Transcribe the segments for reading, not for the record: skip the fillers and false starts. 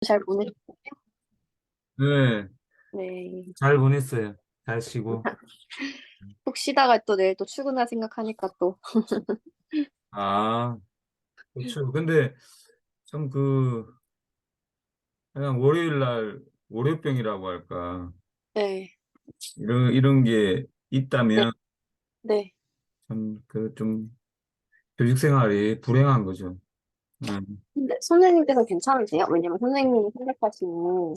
잘 보내셨어요? 네, 네. 잘 보냈어요. 잘 쉬고. 푹 쉬다가 또 내일 또 출근할 생각하니까 또. 아, 그렇죠. 근데 참 그냥 월요일 날 월요병이라고 할까. 네. 이런 게 네. 있다면 네. 참 좀 교직 생활이 불행한 거죠. 네. 근데 선생님께서 괜찮으세요? 왜냐면 선생님이 생각하시는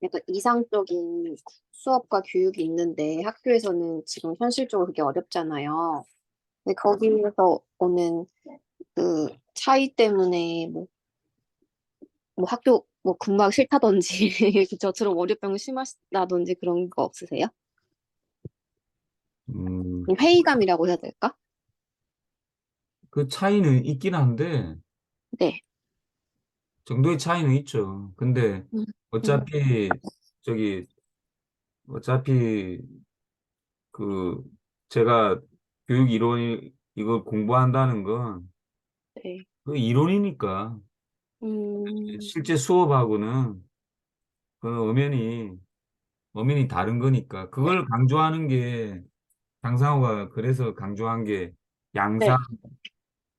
약간 이상적인 수업과 교육이 있는데 학교에서는 지금 현실적으로 그게 어렵잖아요. 근데 거기에서 오는 그 차이 때문에 뭐 학교 뭐 근무하기 싫다든지 저처럼 월요병 심하시다든지 그런 거 없으세요? 음, 회의감이라고 해야 될까? 그 차이는 있긴 한데 네. 정도의 차이는 있죠. 근데 음, 음, 어차피 저기 어차피 그 제가 교육 이론 이걸 공부한다는 건 네. 그 이론이니까 음, 실제 수업하고는 그 엄연히 다른 거니까 그걸 강조하는 게 장상호가 그래서 강조한 게 양상 네.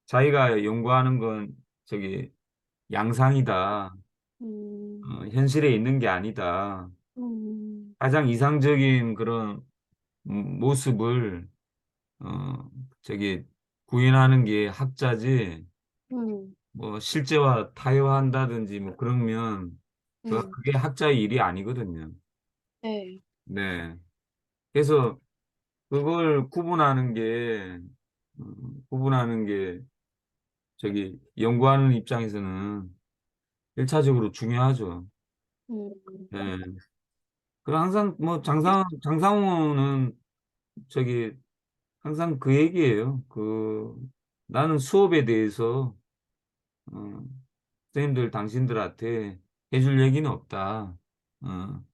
자기가 연구하는 건 저기 양상이다. 음, 현실에 있는 게 아니다. 음, 가장 이상적인 그런 모습을 어 저기 구현하는 게 학자지 음, 뭐 실제와 타협한다든지 뭐 그러면 음, 그게 학자의 일이 아니거든요. 네. 네. 그래서 그걸 구분하는 게 저기 연구하는 입장에서는 일차적으로 중요하죠. 음, 네. 그럼 항상 뭐 장상호는 저기 항상 그 얘기예요. 나는 수업에 대해서 어, 선생님들 당신들한테 해줄 얘기는 없다. 어,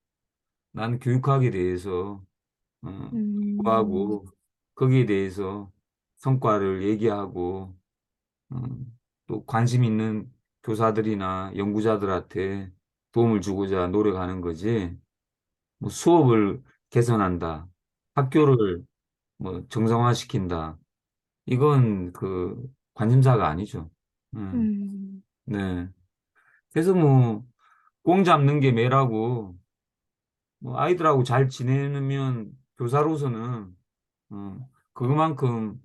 나는 교육학에 대해서 음, 공부하고 거기에 대해서 성과를 얘기하고 어, 또 관심 있는 교사들이나 연구자들한테 도움을 주고자 노력하는 거지. 뭐 수업을 개선한다. 학교를 뭐 정상화시킨다. 이건 관심사가 아니죠. 음, 음, 네. 그래서 뭐 공 잡는 게 매라고 뭐 아이들하고 잘 지내면 교사로서는 그만큼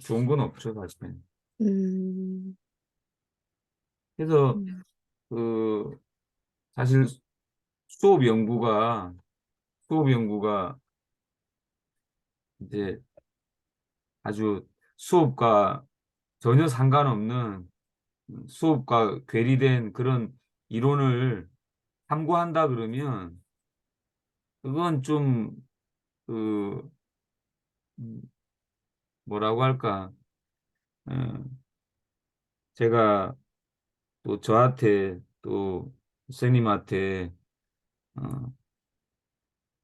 좋은 건 없죠, 사실은. 음, 그래서 음, 그 사실 수업 연구가 수업 연구가 이제 아주 수업과 전혀 상관없는 수업과 괴리된 그런 이론을 탐구한다 그러면 그건 좀 그 음, 뭐라고 할까? 어, 제가 또 저한테 또 선생님한테 어,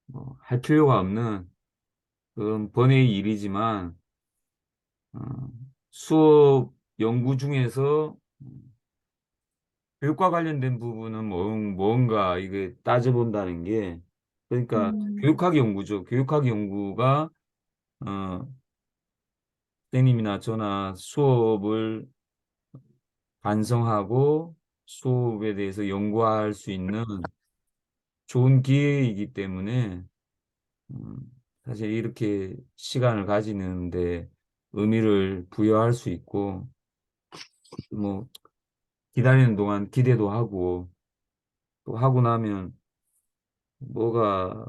뭐할 필요가 없는 그런 번외의 일이지만 어, 수업 연구 중에서 교육과 관련된 부분은 뭔가 이게 따져본다는 게 그러니까 음, 교육학 연구죠. 교육학 연구가 어, 선생님이나 저나 수업을 반성하고 수업에 대해서 연구할 수 있는 좋은 기회이기 때문에 음, 사실 이렇게 시간을 가지는데 의미를 부여할 수 있고 뭐 기다리는 동안 기대도 하고 또 하고 나면 뭐가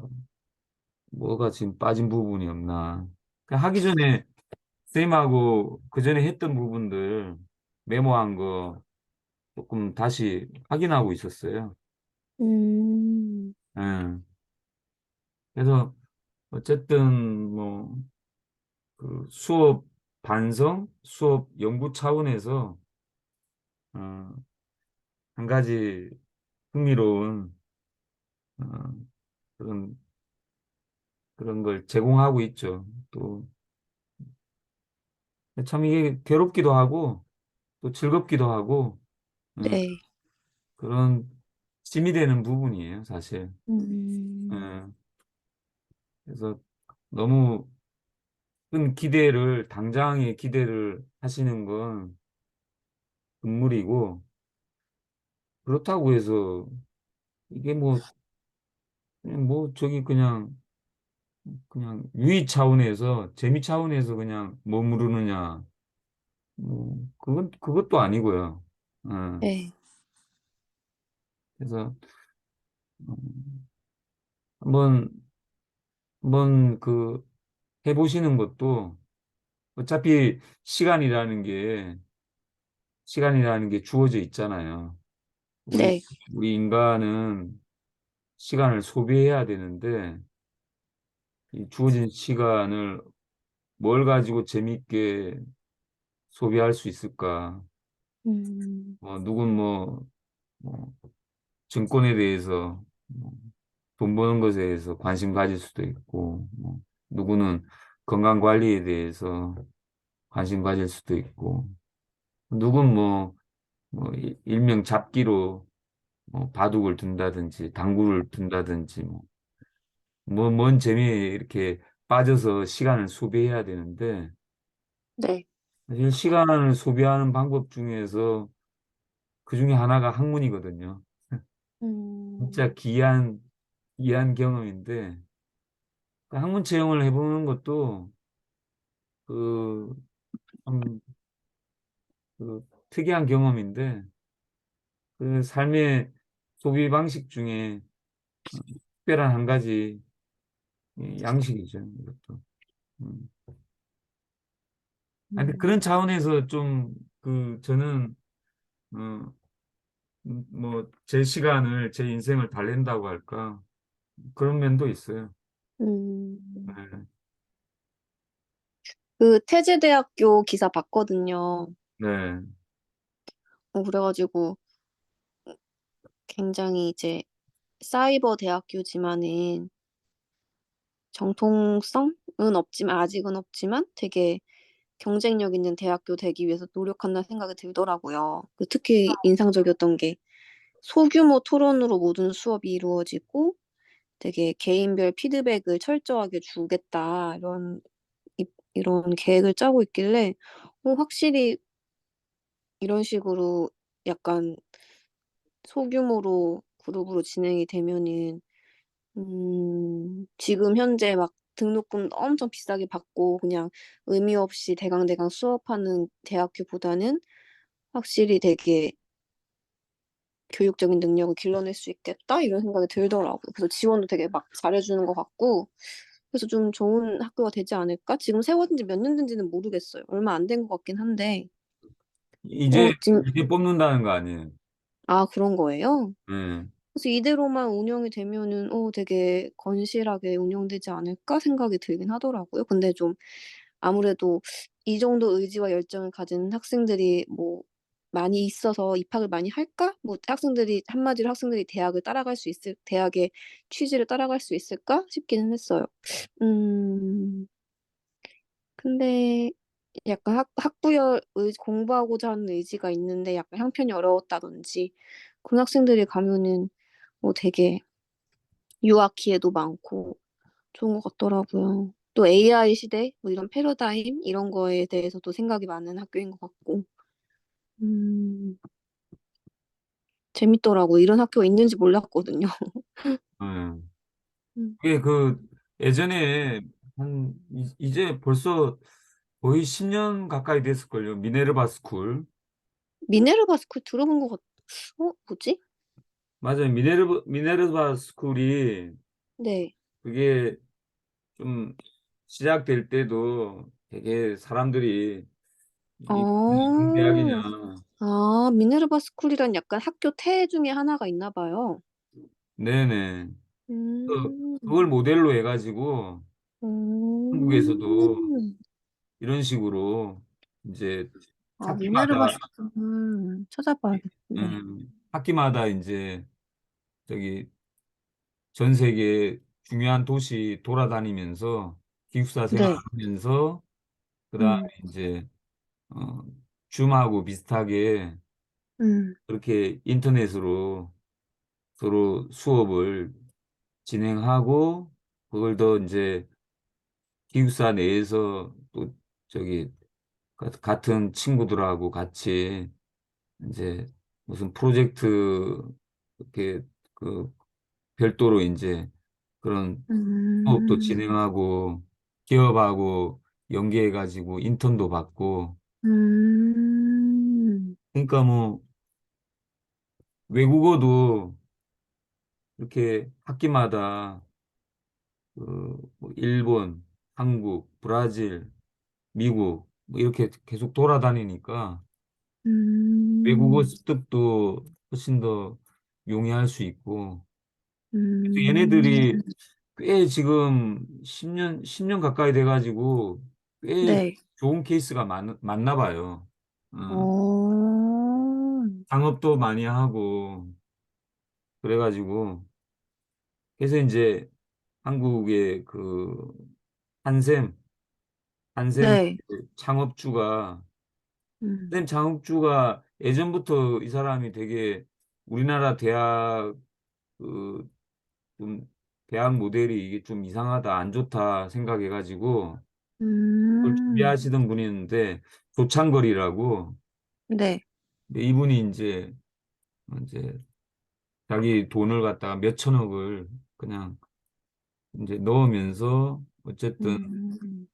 뭐가 지금 빠진 부분이 없나. 그냥 하기 전에 쌤하고 그 전에 했던 부분들 메모한 거 조금 다시 확인하고 있었어요. 음, 예. 그래서 어쨌든 뭐 수업 반성, 수업 연구 차원에서 어, 한 가지 흥미로운 어, 그런 그런 걸 제공하고 있죠. 또 참 이게 괴롭기도 하고 또 즐겁기도 하고 어, 네. 그런 힘이 되는 부분이에요, 사실. 음, 예. 그래서 너무 큰 기대를, 당장의 기대를 하시는 건 금물이고, 그렇다고 해서 이게 뭐, 그냥 뭐, 저기 그냥 유의 차원에서, 재미 차원에서 그냥 머무르느냐, 뭐, 그것도 아니고요. 어, 네, 그래서, 음, 한번, 한번 해보시는 것도 어차피 시간이라는 게 주어져 있잖아요. 우리, 네, 우리 인간은 시간을 소비해야 되는데, 이 주어진 시간을 뭘 가지고 재밌게 소비할 수 있을까? 음, 누군 뭐, 증권에 대해서, 돈 버는 것에 대해서 관심 가질 수도 있고, 누구는 건강 관리에 대해서 관심 가질 수도 있고, 누군 일명 잡기로 바둑을 둔다든지, 당구를 둔다든지, 뭔 재미에 이렇게 빠져서 시간을 소비해야 되는데, 네, 사실 시간을 소비하는 방법 중에서 그 중에 하나가 학문이거든요. 진짜 음, 귀한 경험인데, 그 학문 체험을 해보는 것도 그, 참, 특이한 경험인데, 그 삶의 소비 방식 중에 특별한 한 가지 양식이죠, 이것도. 음. 아니, 근데 그런 음, 차원에서 좀, 저는, 어, 제 시간을, 제 인생을 달랜다고 할까. 그런 면도 있어요. 음. 네. 그 태제대학교 기사 봤거든요. 네. 그래가지고 굉장히 이제 사이버 대학교지만은 정통성은 없지만 아직은 없지만 되게 경쟁력 있는 대학교 되기 위해서 노력한다는 생각이 들더라고요. 특히 인상적이었던 게 소규모 토론으로 모든 수업이 이루어지고 되게 개인별 피드백을 철저하게 주겠다 이런 계획을 짜고 있길래 확실히 이런 식으로 약간 소규모로 그룹으로 진행이 되면은 지금 현재 막 등록금도 엄청 비싸게 받고 그냥 의미 없이 대강대강 수업하는 대학교보다는 확실히 되게 교육적인 능력을 길러낼 수 있겠다 이런 생각이 들더라고요. 그래서 지원도 되게 막 잘해주는 것 같고 그래서 좀 좋은 학교가 되지 않을까? 지금 세워진 지 몇 년 된지는 모르겠어요. 얼마 안 된 것 같긴 한데 지금 이제 뽑는다는 거 아니에요? 그런 거예요? 네. 그래서 이대로만 운영이 되면은 되게 건실하게 운영되지 않을까 생각이 들긴 하더라고요. 근데 좀 아무래도 이 정도 의지와 열정을 가진 학생들이 뭐 많이 있어서 입학을 많이 할까? 뭐 학생들이 한마디로 학생들이 대학의 취지를 따라갈 수 있을까 싶기는 했어요. 음, 근데 약간 공부하고자 하는 의지가 있는데 약간 형편이 어려웠다든지 그런 학생들이 가면은 되게 유학 기회도 많고 좋은 것 같더라고요. 또 AI 시대 뭐 이런 패러다임 이런 거에 대해서도 생각이 많은 학교인 것 같고 음, 재밌더라고. 이런 학교가 있는지 몰랐거든요. 네. 음. 그게 예전에 이제 벌써 거의 10년 가까이 됐을걸요. 미네르바 스쿨. 미네르바 스쿨 들어본 것 같. 뭐지? 맞아요. 미네르바 스쿨이 네. 그게 좀 시작될 때도 되게 사람들이 이 무슨 아, 대학이냐. 미네르바 스쿨이란 약간 학교 태 중에 하나가 있나 봐요. 네네. 음, 그걸 모델로 해가지고 한국에서도 음. 이런 식으로 이제 미네르바 학기마다 스쿨 찾아봐야겠네. 학기마다 이제 저기 전 세계 중요한 도시 돌아다니면서 기숙사 네. 생활하면서 그다음에 음, 이제 어, 줌하고 비슷하게 음, 그렇게 인터넷으로 서로 수업을 진행하고 그걸 더 이제 기숙사 내에서 또 저기 같은 친구들하고 같이 이제 무슨 프로젝트 이렇게 그 별도로 이제 그런 수업도 음, 진행하고 기업하고 연계해가지고 인턴도 받고 음, 그러니까 뭐 외국어도 이렇게 학기마다 그뭐 일본, 한국, 브라질, 미국 뭐 이렇게 계속 돌아다니니까 외국어 음, 습득도 훨씬 더 용이할 수 있고 또 음, 얘네들이 꽤 지금 10년 가까이 돼가지고 꽤 네. 좋은 케이스가 많나 봐요. 어, 어, 창업도 많이 하고 그래가지고 그래서 이제 한국의 그 한샘 한샘 네. 창업주가 음, 한샘 창업주가 예전부터 이 사람이 되게 우리나라 대학 그 좀 대학 모델이 이게 좀 이상하다 안 좋다 생각해가지고 그걸 음, 준비하시던 분이 있는데 조창걸이라고 네. 근데 이분이 이제 자기 돈을 갖다가 몇 천억을 그냥 이제 넣으면서 어쨌든 음,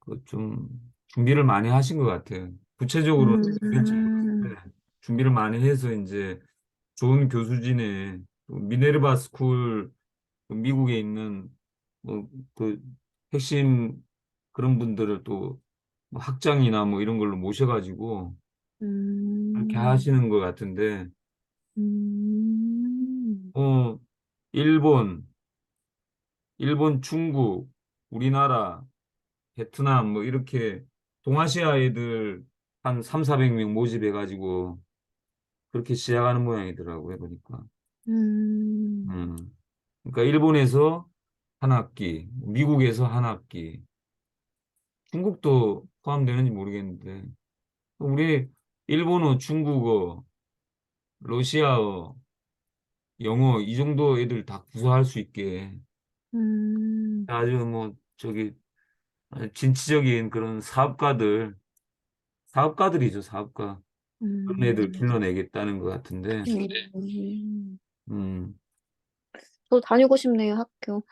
그 좀 준비를 많이 하신 것 같아요. 구체적으로 될지 음, 모르겠는데 준비를 많이 해서 이제 좋은 교수진에 또 미네르바 스쿨 그 미국에 있는 뭐 그 핵심 그런 분들을 또뭐 학장이나 뭐 이런 걸로 모셔가지고 그렇게 음, 하시는 것 같은데 음, 어 일본, 중국, 우리나라, 베트남 뭐 이렇게 동아시아 애들 한 3, 400명 모집해가지고 그렇게 시작하는 모양이더라고요, 보니까. 음, 음. 그러니까 일본에서 한 학기, 미국에서 한 학기, 중국도 포함되는지 모르겠는데 우리 일본어, 중국어, 러시아어, 영어 이 정도 애들 다 구사할 수 있게 음, 아주 뭐 저기 진취적인 그런 사업가들이죠, 사업가. 그런 애들 음, 길러내겠다는 것 같은데, 음. 음, 저도 다니고 싶네요, 학교.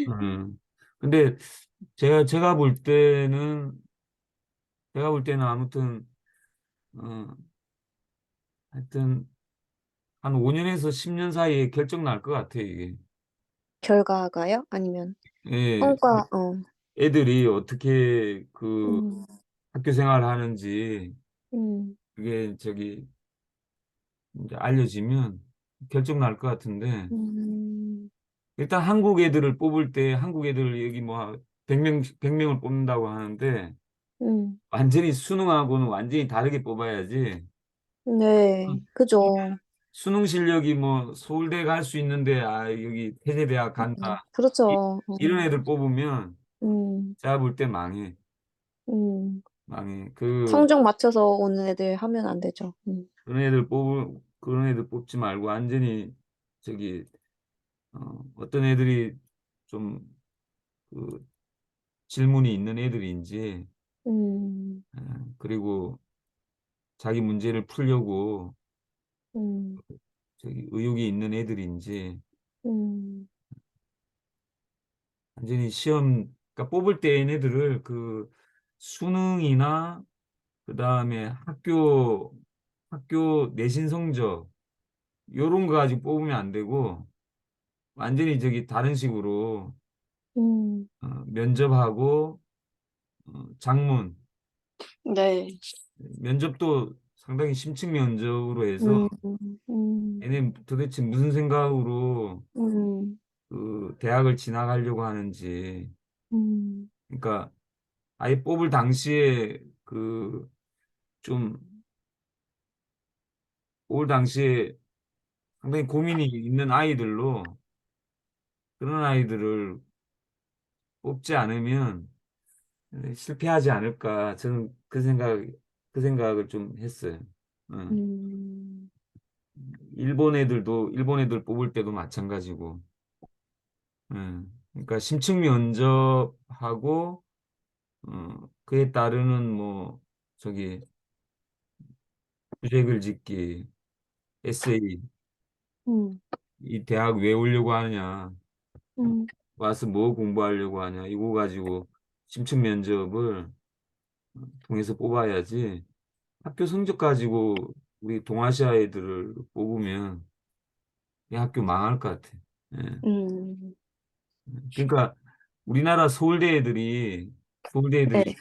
음. 근데 제가 볼 때는, 아무튼, 어, 하여튼, 한 5년에서 10년 사이에 결정 날 것 같아요, 이게. 결과가요? 아니면 예, 성과, 애들이 어떻게 그 음, 학교 생활을 하는지, 음, 그게 저기, 이제 알려지면 결정 날 것 같은데, 음, 일단 한국 애들을 뽑을 때 한국 애들 여기 뭐 100명을 뽑는다고 하는데 음. 완전히 수능하고는 완전히 다르게 뽑아야지. 네, 그죠. 수능 실력이 뭐 서울대 갈 수 있는데 아 여기 세제대학 간다. 이, 그렇죠. 이런 애들 뽑으면 음, 제가 볼 때 망해. 음. 망해. 성적 맞춰서 오는 애들 하면 안 되죠. 그런 애들 뽑지 말고 완전히 저기 어떤 애들이 좀 그 질문이 있는 애들인지 음, 그리고 자기 문제를 풀려고 음, 저기 의욕이 있는 애들인지 음, 완전히 시험 그러니까 뽑을 때 얘네들을 그 수능이나 그다음에 학교 내신 성적 요런 거 가지고 뽑으면 안 되고 완전히 저기 다른 식으로 음. 면접하고 장문 네. 면접도 상당히 심층 면접으로 해서 음, 음, 얘네 도대체 무슨 생각으로 음, 그 대학을 진학하려고 하는지 음, 그러니까 아예 뽑을 당시에 그 좀 뽑을 당시에 상당히 고민이 있는 아이들로 그런 아이들을 뽑지 않으면 실패하지 않을까 저는 그 생각을 좀 했어요. 응. 음. 일본 애들 뽑을 때도 마찬가지고. 예. 그러니까 심층 면접하고 그에 따르는 뭐 저기 주제글 짓기, 에세이, 음, 이 대학 왜 오려고 하느냐, 음, 와서 뭐 공부하려고 하냐, 이거 가지고 심층 면접을 통해서 뽑아야지. 학교 성적 가지고 우리 동아시아 애들을 뽑으면 이 학교 망할 것 같아. 예. 음, 그러니까 우리나라 서울대 네, 애들이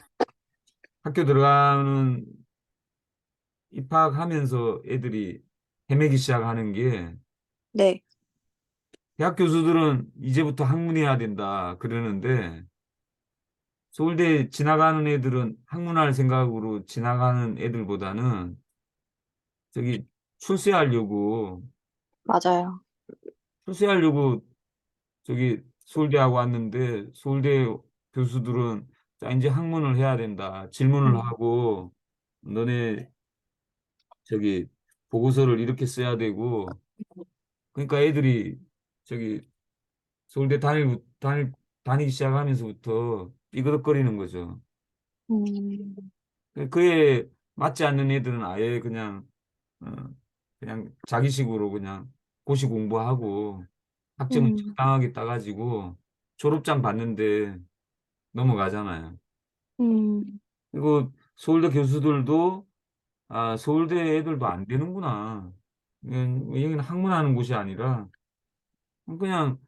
학교 들어가는 입학하면서 애들이 헤매기 시작하는 게 네, 대학 교수들은 이제부터 학문해야 된다 그러는데 서울대 지나가는 애들은 학문할 생각으로 지나가는 애들보다는 저기 출세하려고 맞아요. 출세하려고 저기 서울대하고 왔는데 서울대 교수들은 자 이제 학문을 해야 된다 질문을 음, 하고 너네 저기 보고서를 이렇게 써야 되고 그러니까 애들이 저기 서울대 다니기 시작하면서부터 삐그덕거리는 거죠. 음, 그에 맞지 않는 애들은 아예 어, 그냥 자기식으로 그냥 고시 공부하고 학점은 음, 적당하게 따가지고 졸업장 받는데 넘어가잖아요. 음, 그리고 서울대 교수들도 아, 서울대 애들도 안 되는구나. 여기는 학문하는 곳이 아니라 그냥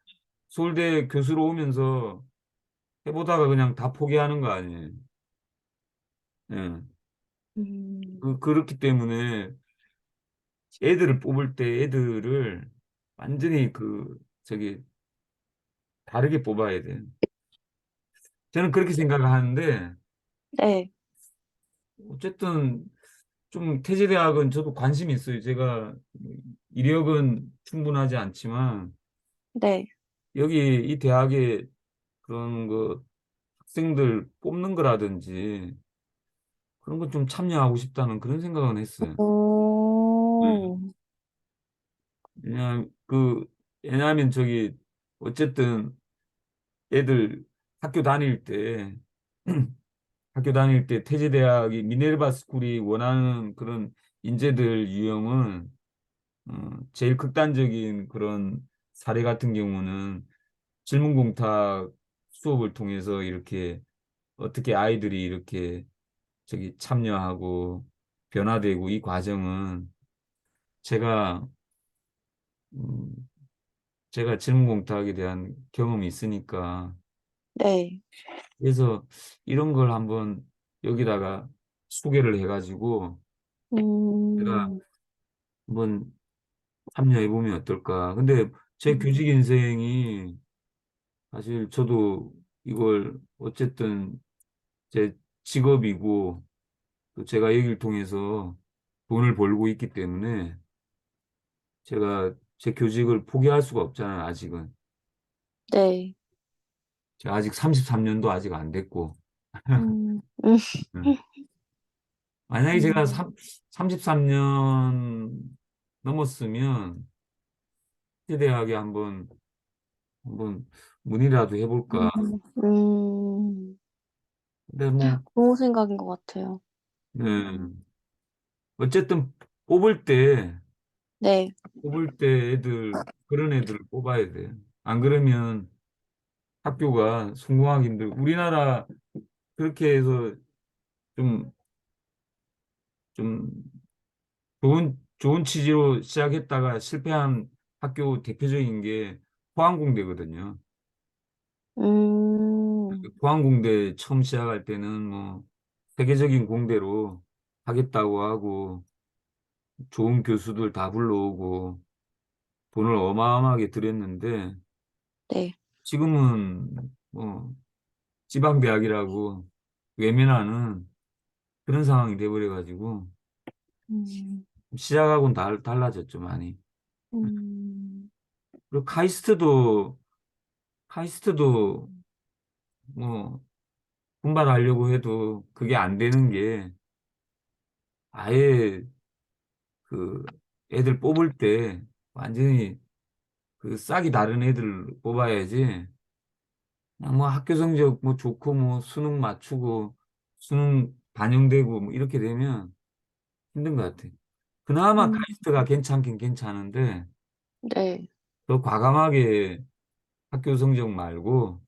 서울대 교수로 오면서 해보다가 그냥 다 포기하는 거 아니에요. 예. 음, 그렇기 때문에 애들을 뽑을 때 애들을 완전히 저기, 다르게 뽑아야 돼요. 저는 그렇게 생각을 하는데, 네, 어쨌든 좀 태제대학은 저도 관심이 있어요. 제가 이력은 충분하지 않지만, 네, 여기 이 대학에 그런 학생들 뽑는 거라든지, 그런 거 좀 참여하고 싶다는 그런 생각은 했어요. 네. 오, 왜냐하면, 왜냐하면 어쨌든 애들 학교 다닐 때, 학교 다닐 때 태제대학이 미네르바 스쿨이 원하는 그런 인재들 유형은 제일 극단적인 그런 사례 같은 경우는 질문공탁 수업을 통해서 이렇게 어떻게 아이들이 이렇게 저기 참여하고 변화되고 이 과정은 제가 음, 제가 질문공탁에 대한 경험이 있으니까 네, 그래서 이런 걸 한번 여기다가 소개를 해가지고 제가 음, 한번 참여해 보면 어떨까. 근데 제 음, 교직 인생이 사실 저도 이걸 어쨌든 제 직업이고 또 제가 여기를 통해서 돈을 벌고 있기 때문에 제가 제 교직을 포기할 수가 없잖아요, 아직은. 네, 제가 아직 33년도 아직 안 됐고. 음, 음, 음. 만약에 제가 음, 33년 넘었으면 대학에 한번 문의라도 해볼까. 음, 근데 뭐, 좋은 생각인 것 같아요. 네. 어쨌든 뽑을 때, 네, 뽑을 때 그런 애들을 뽑아야 돼요. 안 그러면 학교가 성공하기 힘들고, 우리나라 그렇게 해서 좀, 좀 좋은 취지로 시작했다가 실패한 학교 대표적인 게 포항공대거든요. 음, 포항공대 처음 시작할 때는 뭐, 세계적인 공대로 하겠다고 하고, 좋은 교수들 다 불러오고, 돈을 어마어마하게 들였는데, 네, 지금은 뭐 지방대학이라고 외면하는 그런 상황이 돼버려가지고 음, 시작하고는 달라졌죠 많이. 음, 그리고 카이스트도 뭐 분발하려고 해도 그게 안 되는 게 아예 그 애들 뽑을 때 완전히 그 싹이 다른 애들 뽑아야지. 그냥 뭐 학교 성적 뭐 좋고 뭐 수능 맞추고 수능 반영되고 뭐 이렇게 되면 힘든 것 같아. 그나마 음, 카이스트가 괜찮긴 괜찮은데 네. 더 과감하게 학교 성적 말고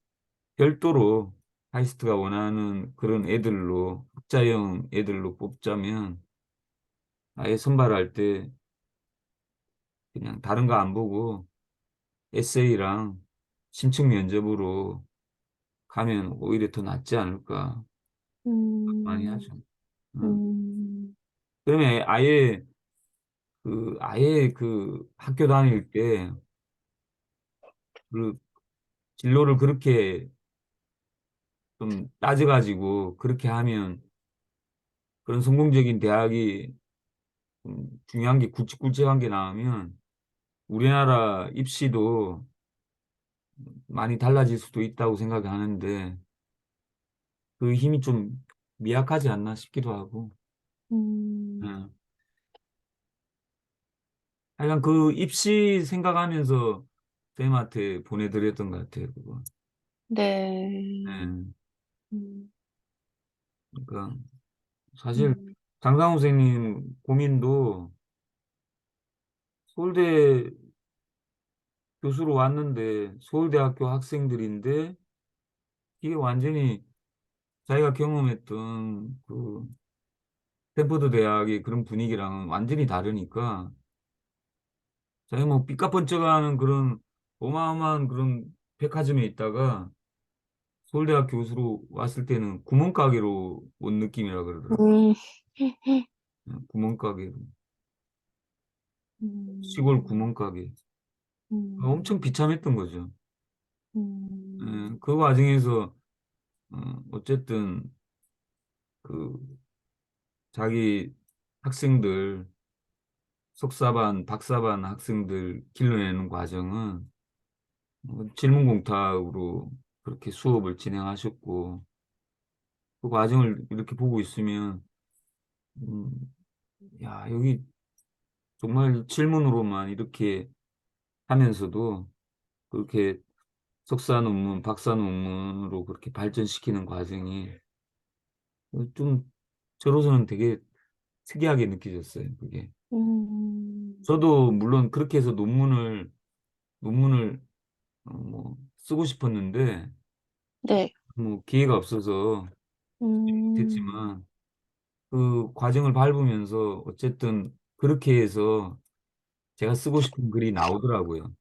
별도로 카이스트가 원하는 그런 애들로 학자형 애들로 뽑자면 아예 선발할 때 그냥 다른 거 안 보고 에세이랑 심층 면접으로 가면 오히려 더 낫지 않을까 많이 음, 하죠. 응. 음, 그러면 아예 그 학교 다닐 때 그 진로를 그렇게 좀 따져가지고 그렇게 하면 그런 성공적인 대학이 중요한 게 굵직굵직한 게 나오면 우리나라 입시도 많이 달라질 수도 있다고 생각하는데 그 힘이 좀 미약하지 않나 싶기도 하고. 음, 예. 하여간 그 입시 생각하면서 쌤한테 보내드렸던 것 같아요, 그거. 네. 예. 음, 그러니까 사실 음, 장상우 선생님 고민도 서울대 교수로 왔는데 서울대학교 학생들인데 이게 완전히 자기가 경험했던 그 스탠퍼드 대학의 그런 분위기랑은 완전히 다르니까 자기 뭐 삐까뻔쩍하는 그런 어마어마한 그런 백화점에 있다가 서울대학 교수로 왔을 때는 구멍가게로 온 느낌이라 그러더라고. 음, 구멍가게로. 시골 음, 구멍가게. 엄청 음, 비참했던 거죠. 음, 그 과정에서 어쨌든 그 자기 학생들 석사반, 박사반 학생들 길러내는 과정은 질문공탁으로 그렇게 수업을 진행하셨고 그 과정을 이렇게 보고 있으면 음, 야, 여기 정말 질문으로만 이렇게 하면서도 그렇게 석사 논문, 박사 논문으로 그렇게 발전시키는 과정이 좀 저로서는 되게 특이하게 느껴졌어요, 그게. 음, 저도 물론 그렇게 해서 논문을 뭐 쓰고 싶었는데 네. 뭐 기회가 없어서 음, 못했지만 그 과정을 밟으면서 어쨌든 그렇게 해서 제가 쓰고 싶은 글이 나오더라고요.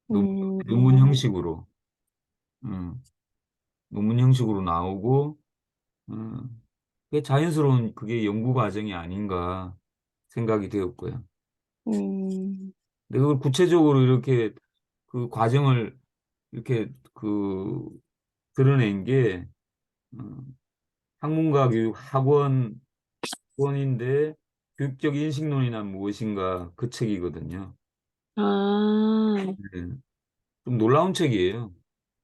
논, 논문 음, 형식으로. 음, 논문 형식으로 나오고 그게 자연스러운 그게 연구 과정이 아닌가 생각이 되었고요. 음, 근데 그걸 구체적으로 이렇게 그 과정을 이렇게 그 드러낸 게 어, 학문과 교육 학원인데 교육적 인식론이란 무엇인가 그 책이거든요. 아, 네. 좀 놀라운 책이에요.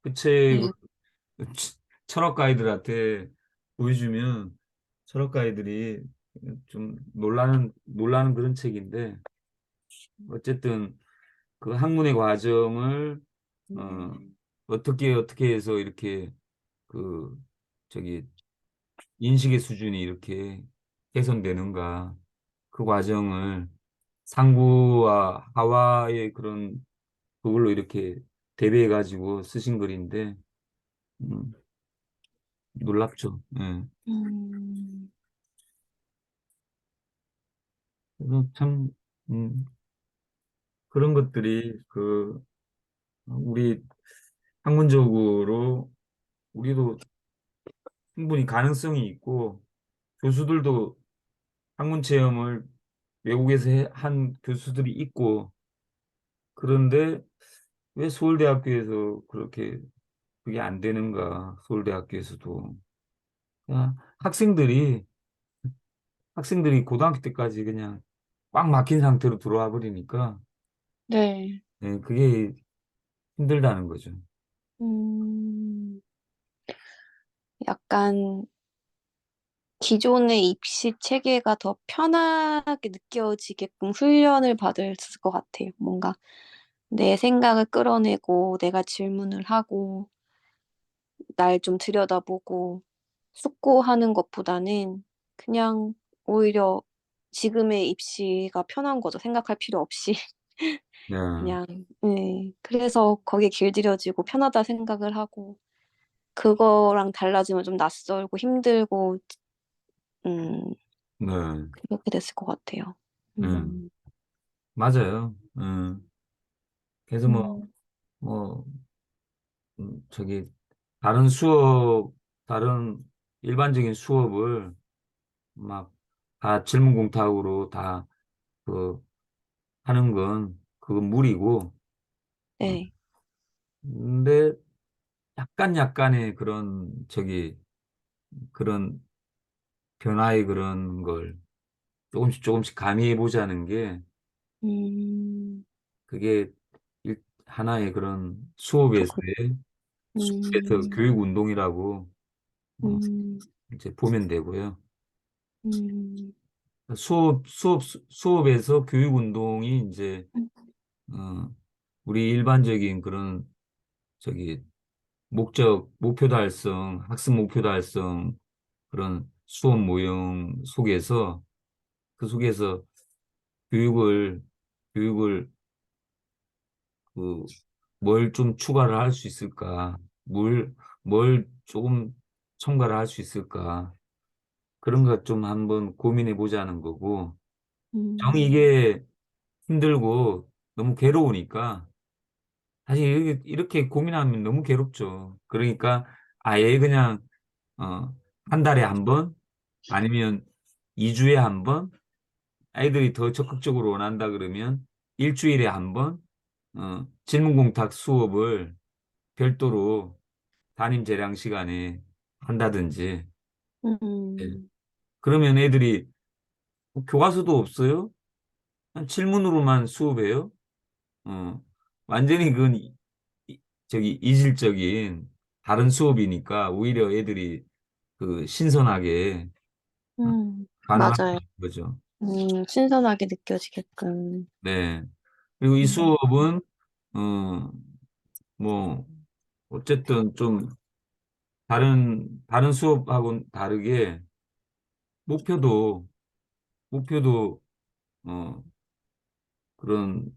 그 책을 네. 철학 가이드한테 보여주면 철학 가이들이 좀 놀라는 그런 책인데 어쨌든 그 학문의 과정을 어, 어떻게 해서 이렇게 그 저기 인식의 수준이 이렇게 개선되는가 그 과정을 상부와 하와의 그런 그걸로 이렇게 대비해 가지고 쓰신 글인데 음, 놀랍죠. 예. 음, 그래서 참 음, 그런 것들이 그 우리 학문적으로 우리도 충분히 가능성이 있고 교수들도 학문 체험을 외국에서 한 교수들이 있고 그런데 왜 서울대학교에서 그렇게 그게 안 되는가? 서울대학교에서도 그냥 학생들이 고등학교 때까지 그냥 꽉 막힌 상태로 들어와 버리니까 네. 예, 그게 힘들다는 거죠. 음, 약간 기존의 입시 체계가 더 편하게 느껴지게끔 훈련을 받을 것 같아요. 뭔가 내 생각을 끌어내고 내가 질문을 하고 날 좀 들여다보고 숙고하는 것보다는 그냥 오히려 지금의 입시가 편한 거죠. 생각할 필요 없이 네, 그냥 네. 그래서 거기에 길들여지고 편하다 생각을 하고 그거랑 달라지면 좀 낯설고 힘들고 음 네, 그렇게 됐을 것 같아요. 네, 음. 맞아요. 그래서 음. 뭐, 저기, 다른 수업, 다른 일반적인 수업을 막 다 질문 공탁으로 다 그 하는 건 그건 무리고, 어, 네. 근데 약간의 그런 그런 변화의 그런 걸 조금씩 가미해 보자는 게 음. 그게 하나의 그런 그렇군. 수업에서 음. 교육 운동이라고 어, 음. 이제 보면 되고요. 음. 수업에서 교육 운동이 이제 어, 우리 일반적인 그런 저기 목표 달성, 학습 목표 달성 그런 수업 모형 속에서 그 속에서 교육을 교육을 그 뭘 좀 추가를 할 수 있을까? 뭘 조금 첨가를 할 수 있을까? 그런 것 좀 한번 고민해 보자는 거고. 정 음. 이게 힘들고 너무 괴로우니까 사실 이렇게 고민하면 너무 괴롭죠. 그러니까 아예 그냥 어, 한 달에 한 번 아니면 2주에 한 번 아이들이 더 적극적으로 원한다 그러면 일주일에 한 번 질문공탁 수업을 별도로 담임 재량 시간에 한다든지 예. 음. 그러면 애들이 교과서도 없어요? 한 질문으로만 수업해요? 어, 완전히 그건 저기 이질적인 다른 수업이니까 오히려 애들이 그 신선하게 어, 반응하는 맞아요. 거죠. 신선하게 느껴지게끔. 네. 그리고 이 음. 수업은 어, 뭐 어쨌든 좀 다른 수업하고는 다르게 목표도 목표도 어, 그런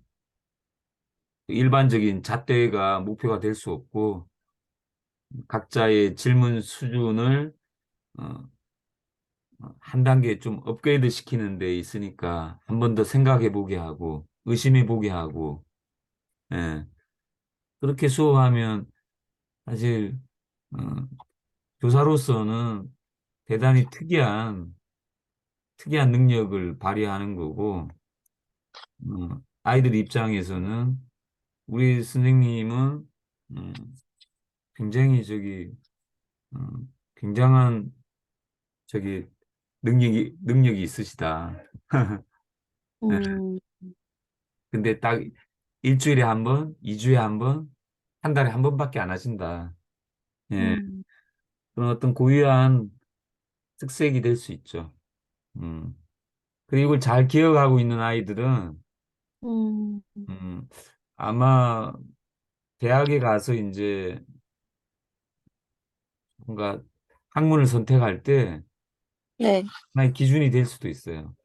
일반적인 잣대가 목표가 될 수 없고 각자의 질문 수준을 어, 한 단계 좀 업그레이드 시키는 데 있으니까 한 번 더 생각해 보게 하고 의심해 보게 하고 예. 그렇게 수업하면 사실 어, 교사로서는 대단히 특이한 능력을 발휘하는 거고 아이들 입장에서는 우리 선생님은 음, 굉장히 어, 굉장한 저기 능력이 있으시다. 예. 음. 근데 딱 일주일에 한 번, 2주에 한 번, 한 달에 한 번밖에 안 하신다. 예. 음. 그런 어떤 고유한 특색이 될 수 있죠. 음. 그리고 이걸 잘 기억하고 있는 아이들은 음. 음, 아마 대학에 가서 이제 뭔가 학문을 선택할 때 네. 하나의 기준이 될 수도 있어요.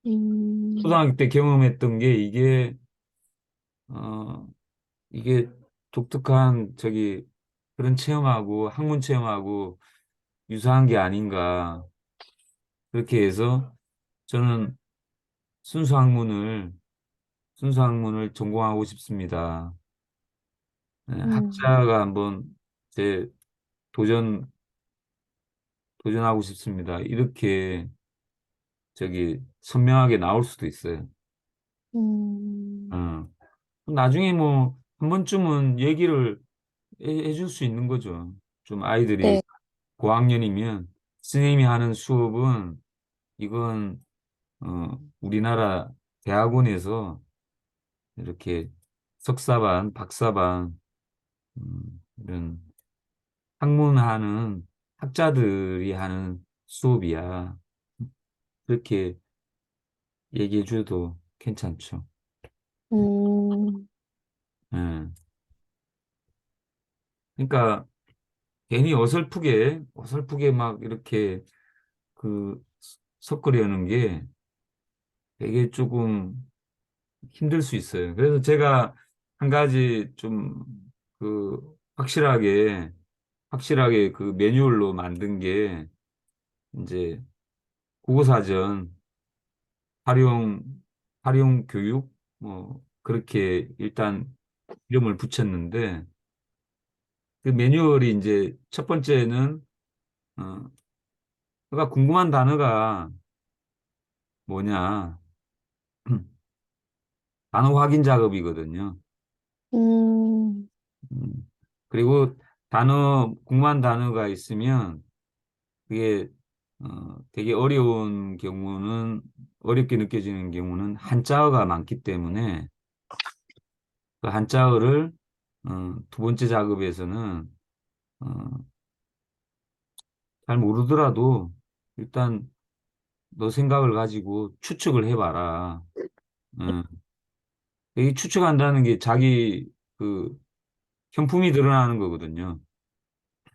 음. 초등학교 때 경험했던 게 어, 이게 독특한 그런 체험하고 학문 체험하고 유사한 게 아닌가. 그렇게 해서 저는 순수 학문을 순수 학문을 전공하고 싶습니다. 네, 음. 학자가 한번 제 도전 도전하고 싶습니다. 이렇게 선명하게 나올 수도 있어요. 음. 어. 나중에 뭐 한 번쯤은 얘기를 해줄 수 있는 거죠. 좀 아이들이 네. 고학년이면 선생님이 하는 수업은 이건 우리나라 대학원에서 이렇게 석사반, 박사반 이런 학문하는 학자들이 하는 수업이야. 그렇게 얘기해 줘도 괜찮죠. 음, 예. 그러니까 괜히 어설프게 막 이렇게 그 섞으려는 게 되게 조금 힘들 수 있어요. 그래서 제가 한 가지 좀 그 확실하게 그 매뉴얼로 만든 게 이제 국어사전 활용 활용 교육 뭐 그렇게 일단 이름을 붙였는데 그 매뉴얼이 이제 첫 번째는 어 그가 궁금한 단어가 뭐냐 단어 확인 작업이거든요. 음, 음. 그리고 궁금한 단어가 있으면 그게 되게 어려운 경우는 어렵게 느껴지는 경우는 한자어가 많기 때문에 그 한자어를 두 번째 작업에서는 어, 잘 모르더라도 일단 너 생각을 가지고 추측을 해봐라. 어, 이 추측한다는 게 자기 그 현품이 드러나는 거거든요.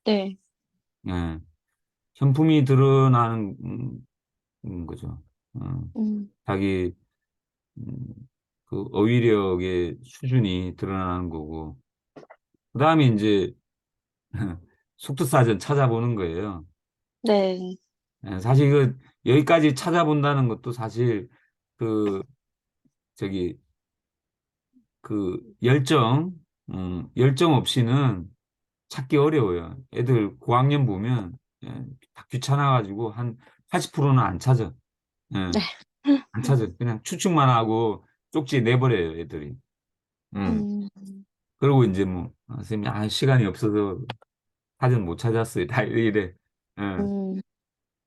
네. 예, 현품이 드러나는 거죠. 음, 자기 음, 그 어휘력의 수준이 드러나는 거고. 그다음에 이제 속뜻사전 찾아보는 거예요. 네. 예, 사실 여기까지 찾아본다는 것도 사실 그 저기 열정 없이는 찾기 어려워요. 애들 고학년 보면 다 귀찮아가지고 한 80%는 안 찾아. 예, 네. 안 찾아. 그냥 추측만 하고 쪽지 내버려요, 애들이. 음. 음, 그리고 이제 뭐 선생님이 시간이 없어서 사전 못 찾았어요. 다 이래. 예. 음,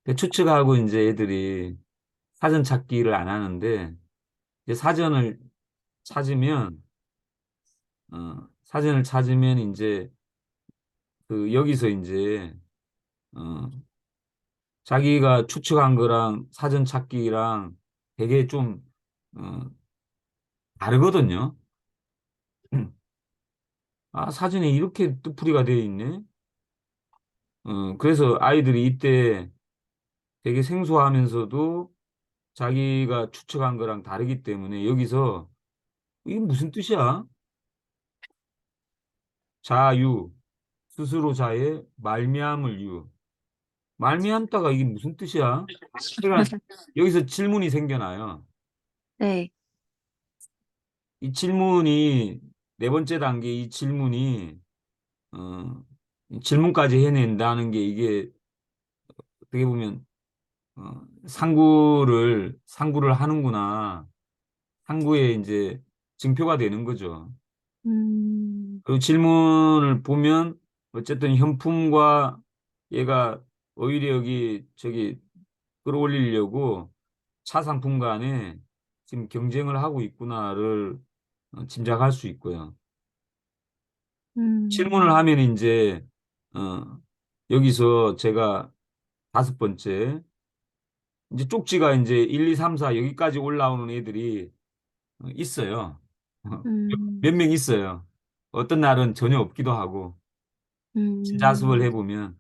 근데 추측하고 이제 애들이 사전 찾기를 안 하는데 이제 찾으면 사전을 찾으면 이제 그 여기서 이제 어, 자기가 추측한 거랑 사전 찾기랑 되게 좀 어, 다르거든요. 아, 사전에 이렇게 뜻풀이가 되어 있네. 그래서 아이들이 이때 되게 생소하면서도 자기가 추측한 거랑 다르기 때문에 여기서 이게 무슨 뜻이야? 자유, 스스로 자의 말미암을 유. 말미암다가 이게 무슨 뜻이야? 그러니까 여기서 질문이 생겨나요. 네. 이 질문이 네 번째 단계 이 질문이 어, 이 질문까지 해낸다는 게 이게 어떻게 보면 상구를 하는구나. 상구의 이제 증표가 되는 거죠. 음, 그 질문을 보면 어쨌든 현품과 얘가 오히려 여기 저기 끌어올리려고 차 상품 간에 지금 경쟁을 하고 있구나를 짐작할 수 있고요. 질문을 음, 하면 이제 어, 여기서 제가 다섯 번째 이제 쪽지가 이제 1, 2, 3, 4 여기까지 올라오는 애들이 있어요. 몇 음, 명 있어요. 어떤 날은 전혀 없기도 하고 진자습을 음, 해보면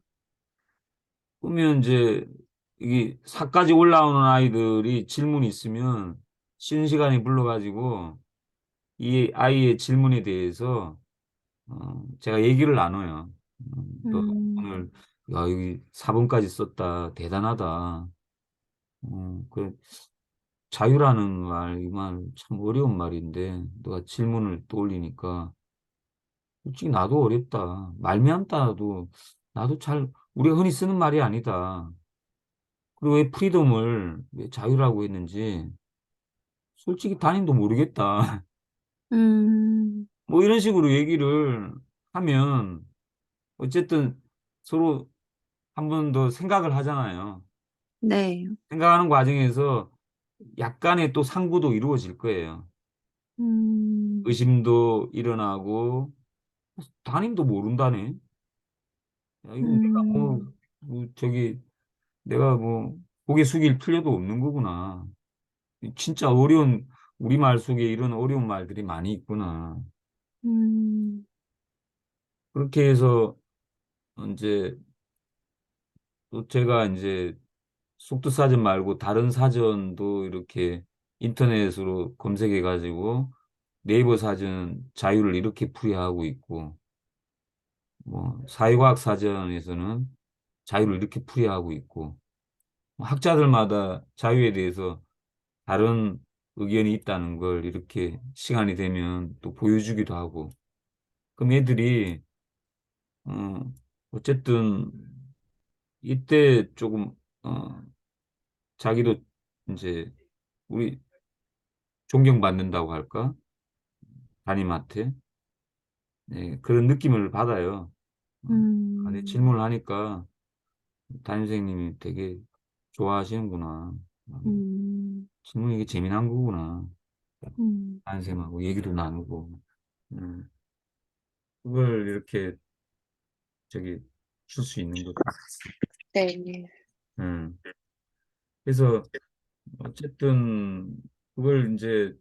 그러면 이제 이게 4까지 올라오는 아이들이 질문이 있으면 쉬는 시간에 불러가지고 이 아이의 질문에 대해서 제가 얘기를 나눠요. 너 음, 오늘 야 여기 4번까지 썼다 대단하다. 그 자유라는 말, 이 말 참 어려운 말인데 너가 질문을 떠올리니까 솔직히 나도 어렵다. 말미암다도 나도 우리가 흔히 쓰는 말이 아니다. 그리고 왜 프리덤을 왜 자유라고 했는지 솔직히 담임도 모르겠다. 음, 뭐 이런 식으로 얘기를 하면 어쨌든 서로 한 번 더 생각을 하잖아요. 네. 생각하는 과정에서 약간의 또 상부도 이루어질 거예요. 음, 의심도 일어나고 담임도 모른다네. 야, 이거 내가 음, 저기 내가 뭐 고개 숙일 필요도 없는 거구나. 진짜 우리말 속에 이런 어려운 말들이 많이 있구나. 음, 그렇게 해서 이제 또 제가 이제 속도사전 말고 다른 사전도 이렇게 인터넷으로 검색해 가지고 네이버 사전 자유를 이렇게 풀이하고 있고 뭐 사회과학 사전에서는 자유를 이렇게 풀이하고 있고 뭐 학자들마다 자유에 대해서 다른 의견이 있다는 걸 이렇게 시간이 되면 또 보여주기도 하고 그럼 애들이 어쨌든 이때 조금 어 자기도 이제 우리 존경받는다고 할까? 담임한테 네, 그런 느낌을 받아요. 내 음, 질문을 하니까 담임 선생님이 되게 좋아하시는구나. 음, 질문이 이게 재미난 거구나. 음, 담임 선생님하고 얘기도 나누고 음, 그걸 이렇게 저기 줄 수 있는 거죠. 네. 음. 그래서 어쨌든 그걸 이제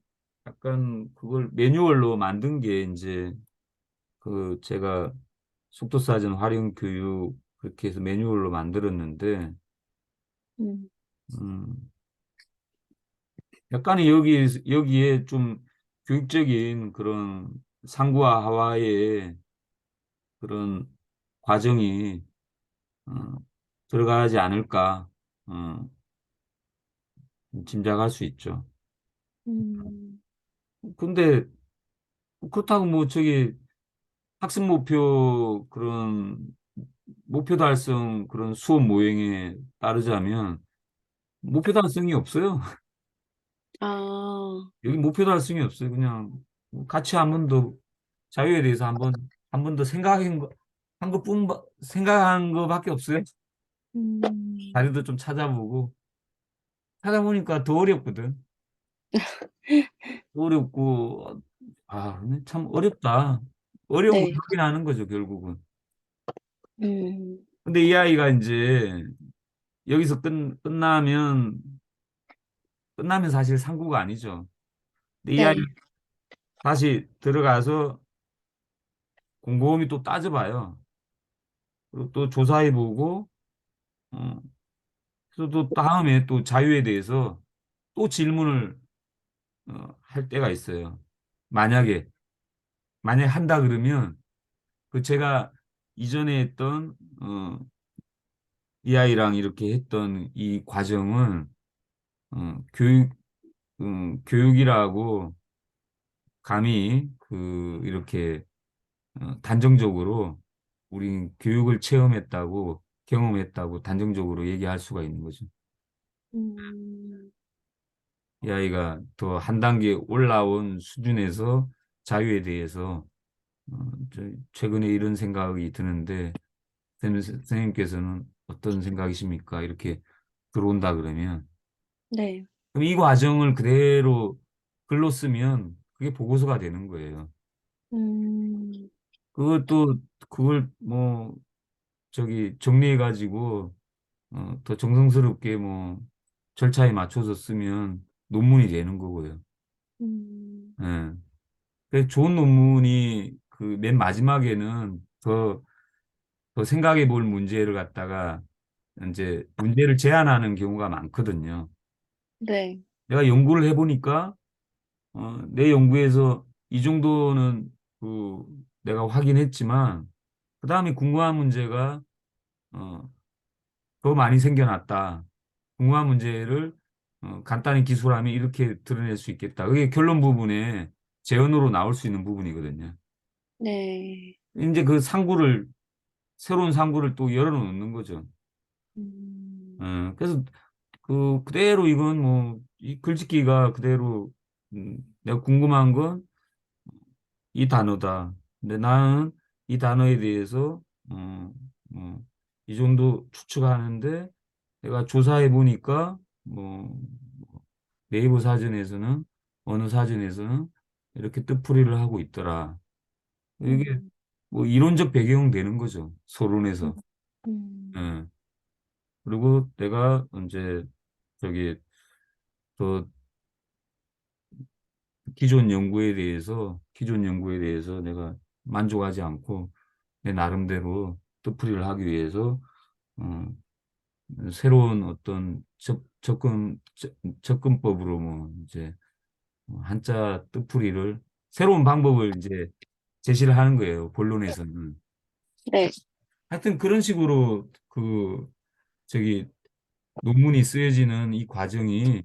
약간 그걸 매뉴얼로 만든 게 이제 그 제가 속도사전 활용 교육 그렇게 해서 매뉴얼로 만들었는데 음, 음, 약간의 여기에 좀 교육적인 그런 상구와 하와의 그런 과정이 어, 들어가지 않을까 어, 짐작할 수 있죠. 음, 근데 그렇다고 뭐 저기 학습 목표 그런 목표 달성 그런 수업 모형에 따르자면 목표 달성이 없어요. 아, 여기 목표 달성이 없어요. 그냥 뭐 같이 한 번 더 자유에 대해서 한 번 더 한 생각한 거밖에 없어요. 음, 자료도 좀 찾아보고 찾아보니까 더 어렵거든. 어렵고 근데 참 어렵다. 어려운 걸 네. 확인하는 거죠, 결국은. 음, 근데 이 아이가 이제 여기서 끝나면 사실 상구가 아니죠. 근데 이 아이 네. 다시 들어가서 곰곰이 또 따져봐요. 그리고 또 조사해보고, 어, 그래서 또 다음에 또 자유에 대해서 또 질문을 할 때가 있어요. 만약에 한다 그러면 그 제가 이전에 했던 이 아이랑 이렇게 했던 이 과정은 교육이라고 감히 이렇게 단정적으로 우린 교육을 체험했다고 경험했다고 단정적으로 얘기할 수가 있는 거죠. 음, 이 아이가 더 한 단계 올라온 수준에서 자유에 대해서 최근에 이런 생각이 드는데 선생님께서는 어떤 생각이십니까? 이렇게 들어온다 그러면 네. 그럼 이 과정을 그대로 글로 쓰면 그게 보고서가 되는 거예요. 음, 그것도 그걸 뭐 저기 정리해 가지고 더 정성스럽게 뭐 절차에 맞춰서 쓰면 논문이 되는 거고요. 음, 예. 그 좋은 논문이 그 맨 마지막에는 더 생각해 볼 문제를 갖다가 이제 문제를 제안하는 경우가 많거든요. 네. 내가 연구를 해보니까 내 연구에서 이 정도는 그 내가 확인했지만 그 다음에 궁금한 문제가 어, 더 많이 생겨났다. 궁금한 문제를 간단히 기술하면 이렇게 드러낼 수 있겠다. 그게 결론 부분에 재현으로 나올 수 있는 부분이거든요. 네. 이제 새로운 상구를 또 열어놓는 거죠. 음, 그래서 그대로 이건 뭐, 이 글짓기가 그대로, 내가 궁금한 건 이 단어다. 근데 나는 이 단어에 대해서, 이 정도 추측하는데 내가 조사해 보니까 뭐, 네이버 사전에서는 어느 사전에서는 이렇게 뜻풀이를 하고 있더라. 이게 음, 뭐 이론적 배경 되는 거죠. 음, 서론에서. 음, 예. 그리고 내가 이제 저기 그 기존 연구에 대해서 내가 만족하지 않고 내 나름대로 뜻풀이를 하기 위해서 어, 새로운 어떤 접근법으로 뭐 이제 한자 뜻풀이를 새로운 방법을 이제 제시를 하는 거예요. 본론에서는. 네. 하여튼 그런 식으로 저기 논문이 쓰여지는 이 과정이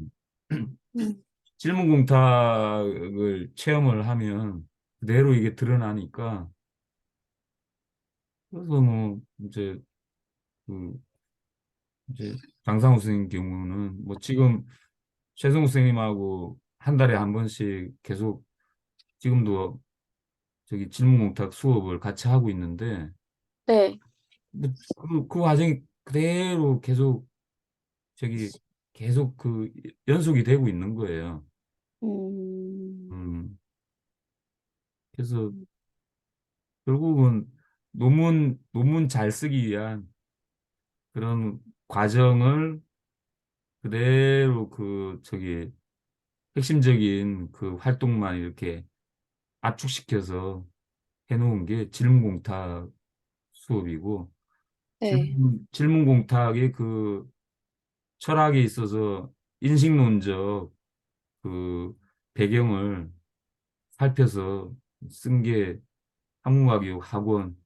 음, 질문공탁을 체험을 하면 그대로 이게 드러나니까 그래서 뭐 그 이제 장상우 선생님 경우는 뭐 지금 최성우 선생님하고 한 달에 한 번씩 계속 지금도 저기 질문공탁 수업을 같이 하고 있는데 네. 근데 그 과정이 그대로 저기 계속 연속이 되고 있는 거예요. 음, 음, 그래서 결국은 논문 잘 쓰기 위한 그런 과정을 그대로 저기 핵심적인 그 활동만 이렇게 압축시켜서 해놓은 게 질문공탁 수업이고 네. 질문공탁의 그 철학에 있어서 인식론적 그 배경을 살펴서 쓴 게 한국어교육 학원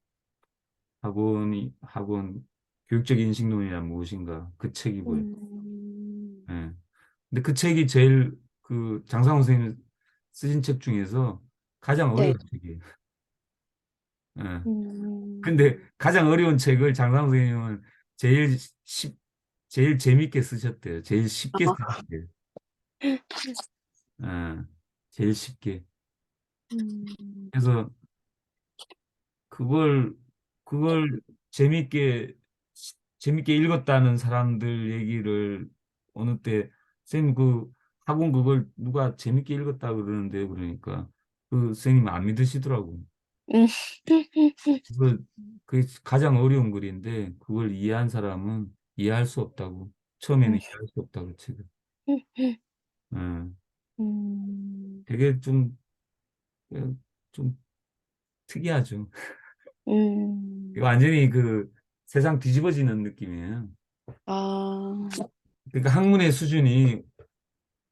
교육적 인식론이란 무엇인가 그 책이고요. 음, 예. 근데 그 책이 제일 장상훈 선생님 쓰신 책 중에서 가장 네. 어려운 책이에요. 예. 음, 근데 가장 어려운 책을 장상훈 선생님은 제일 쉽, 제일 재밌게 쓰셨대요. 제일 쉽게 아, 쓰셨대요. 예. 제일 쉽게. 음, 그래서 그걸 그걸 재밌게 재밌게 읽었다는 사람들 얘기를 어느 때 선생님 학원 그걸 누가 재밌게 읽었다 그러는데 그러니까 그 선생님 안 믿으시더라고. 음, 그걸 그게 가장 어려운 글인데 그걸 이해한 사람은 이해할 수 없다고. 처음에는 이해할 수 없다고 책을. 예. 음, 되게 좀 특이하죠. 이거 음, 완전히 세상 뒤집어지는 느낌이에요. 아, 그러니까 학문의 수준이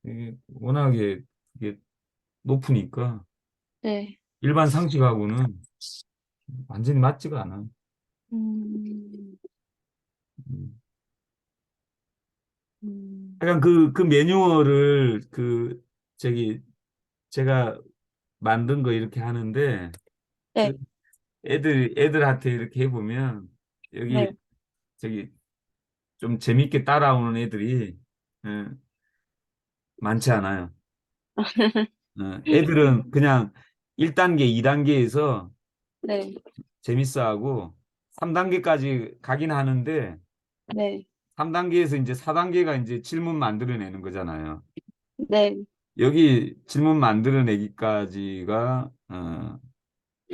이게 워낙에 이게 높으니까 네. 일반 상식하고는 완전히 맞지가 않아. 음, 음. 음, 약간 그 매뉴얼을 저기 제가 만든 거 이렇게 하는데 그 네. 애들한테 이렇게 해보면 여기 네. 저기 좀 재밌게 따라오는 애들이 예, 많지 않아요. 애들은 그냥 1단계, 2단계에서 네. 재밌어하고 3단계까지 가긴 하는데 네. 3단계에서 이제 4단계가 이제 질문 만들어내는 거잖아요. 네. 여기 질문 만들어내기까지가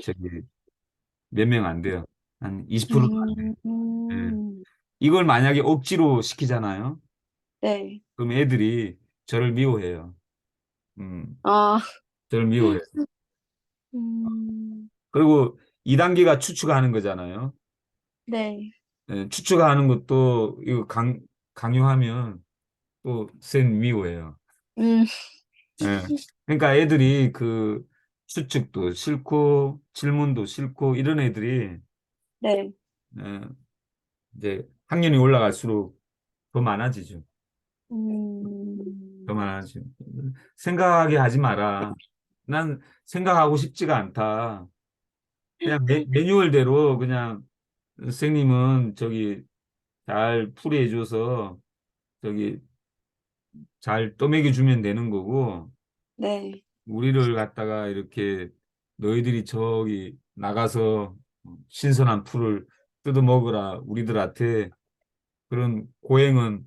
저기 몇 명 안 돼요. 한 20%도 안 돼요. 음, 예. 이걸 만약에 억지로 시키잖아요. 네. 그럼 애들이 저를 미워해요. 음, 아, 저를 미워해요. 음, 그리고 2단계가 추측하는 거잖아요. 네. 예, 추측하는 것도 이거 강요하면 또 쌤 미워해요. 음, 예. 그러니까 애들이 추측도 싫고 질문도 싫고 이런 애들이 네. 예, 이제 학년이 올라갈수록 더 많아지죠. 더 음, 많아지죠. 생각하게 하지 마라. 난 생각하고 싶지가 않다. 그냥 매뉴얼대로 그냥 선생님은 저기 잘 풀이해줘서 저기 잘 떠먹여 주면 되는 거고 네. 우리를 갖다가 이렇게 너희들이 저기 나가서 신선한 풀을 뜯어 먹으라 우리들한테 그런 고행은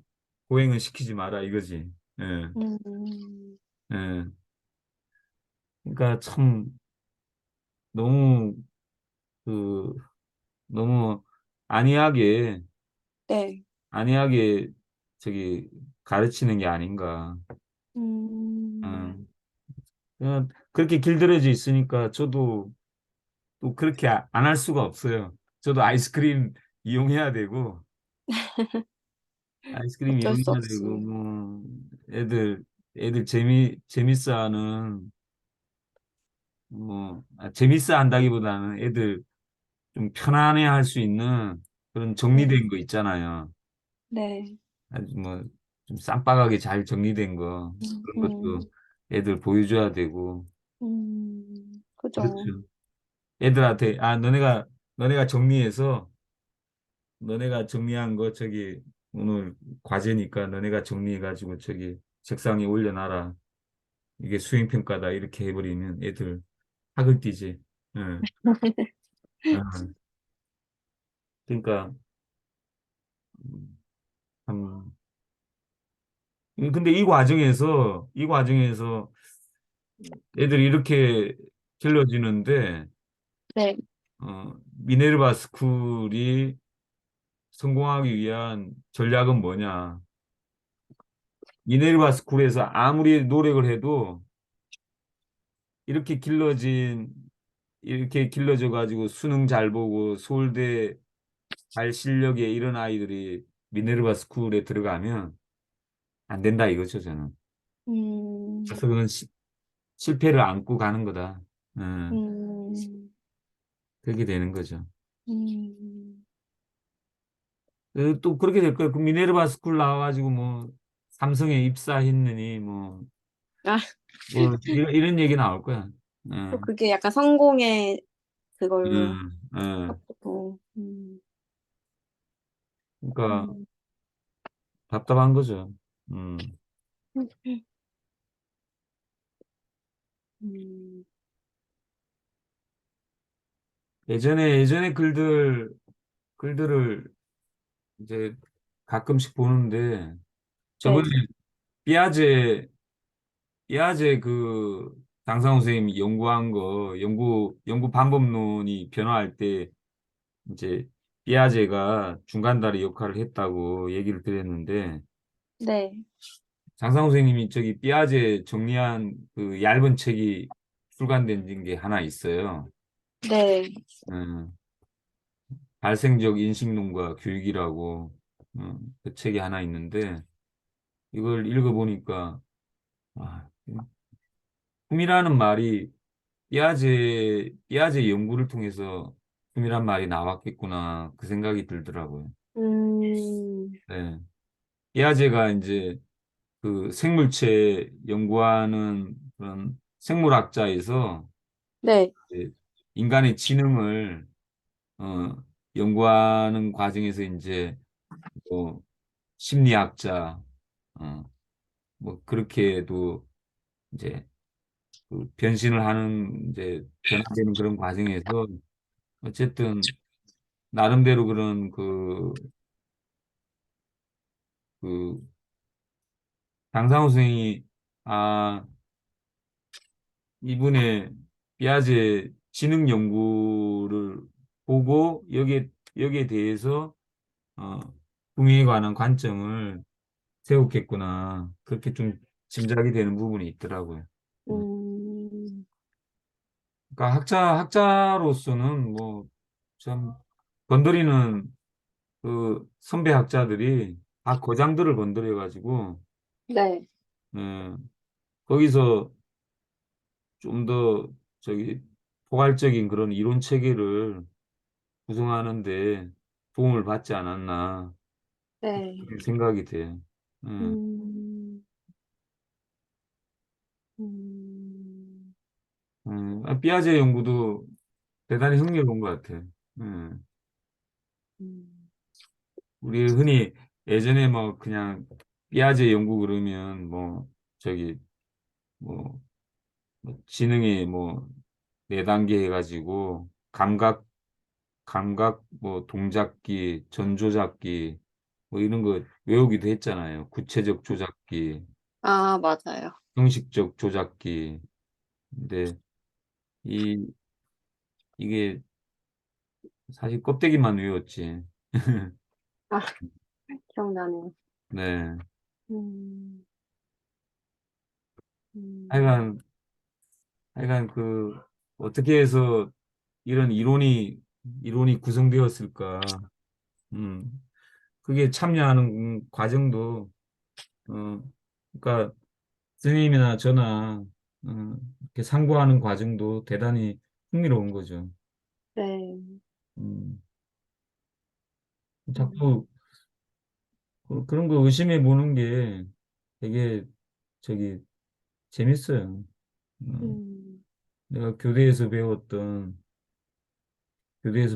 시키지 마라 이거지. 예. 음, 예. 그러니까 참 너무 그 너무 안이하게 네. 안이하게 저기 가르치는 게 아닌가. 음, 어. 그냥 그렇게 길들여져 있으니까 저도 또 그렇게 안 할 수가 없어요. 저도 아이스크림 이용해야 되고, 아이스크림 어쩔 수 이용해야 되고, 없이. 뭐, 애들 재밌어 하는, 뭐, 재밌어 한다기보다는 애들 좀 편안해 할 수 있는 그런 네, 정리된 거 있잖아요. 네, 아주 뭐, 좀 쌈박하게 잘 정리된 거, 그런 것도 음, 애들 보여줘야 되고, 그죠. 그렇죠. 애들한테, 너네가 정리해서, 너네가 정리한 거 저기 오늘 과제니까 너네가 정리해가지고 저기 책상에 올려놔라. 이게 수행평가다. 이렇게 해버리면 애들 학을 뛰지. 응. 응. 그러니까 음, 참 근데 이 과정에서 애들이 이렇게 길러지는데 네, 미네르바 스쿨이 성공하기 위한 전략은 뭐냐? 미네르바 스쿨에서 아무리 노력을 해도 이렇게 길러진 이렇게 길러져 가지고 수능 잘 보고 서울대 갈 실력의 이런 아이들이 미네르바 스쿨에 들어가면 안 된다 이거죠, 저는. 음, 그래서 그건 실패를 안고 가는 거다. 음, 그렇게 되는 거죠. 음. 또 그렇게 될 거예요. 그 미네르바 스쿨 나와가지고 뭐 삼성에 입사했느니 아, 이런 얘기 나올 거야. 또 예. 그게 약간 성공의 그걸로 예. 하고, 그러니까 음, 답답한 거죠. 음. 음, 예전에 글들을 이제 가끔씩 보는데 네, 저번에 삐아제 삐아제 그 장상호 선생님이 연구한 거 연구 방법론이 변화할 때 이제 삐아제가 중간다리 역할을 했다고 얘기를 드렸는데 네, 장상호 선생님이 저기 삐아제 정리한 그 얇은 책이 출간된 게 하나 있어요. 네, 음, 발생적 인식론과 교육이라고 그 책이 하나 있는데 이걸 읽어보니까 아, 꿈이라는 말이 삐아제 연구를 통해서 꿈이란 말이 나왔겠구나 그 생각이 들더라고요. 음, 네. 삐아제가 이제 그 생물체 연구하는 그런 생물학자에서 네, 이제 인간의 지능을 어, 연구하는 과정에서 이제 뭐 심리학자 뭐 그렇게도 이제 그 변신을 하는 이제 변화되는 그런 과정에서 어쨌든 나름대로 그런 그 장상호 선생이 아 이분의 삐아제 지능 연구를 보고 여기에 대해서 어 궁예에 관한 관점을 세웠겠구나 그렇게 좀 짐작이 되는 부분이 있더라고요. 음. 음, 그러니까 학자로서는 뭐 참 건드리는 그 선배 학자들이 다 거장들을 건드려 가지고 네, 예, 거기서 좀 더 저기 포괄적인 그런 이론 체계를 구성하는데 도움을 받지 않았나 네, 그렇게 생각이 돼요. 예. 음, 음, 삐아제 연구도 대단히 흥미로운 것 같아요. 예. 음, 우리 흔히 예전에 뭐 그냥 삐아제 연구 그러면 뭐 저기 뭐, 뭐 지능이 뭐 네 단계 해가지고 감각 뭐 동작기, 전조작기 뭐 이런 거 외우기도 했잖아요. 구체적 조작기, 아, 맞아요. 형식적 조작기. 근데 이 이게 사실 껍데기만 외웠지. 아, 기억나네요. 네. 음, 음, 하여간, 하여간 어떻게 해서 이런 이론이 구성되었을까. 음, 그게 참여하는 과정도, 어, 그러니까 스님이나 저나, 이렇게 상고하는 과정도 대단히 흥미로운 거죠. 네. 음, 음, 자꾸 그런 거 의심해 보는 게 되게 저기 재밌어요. 음, 음, 내가 교대에서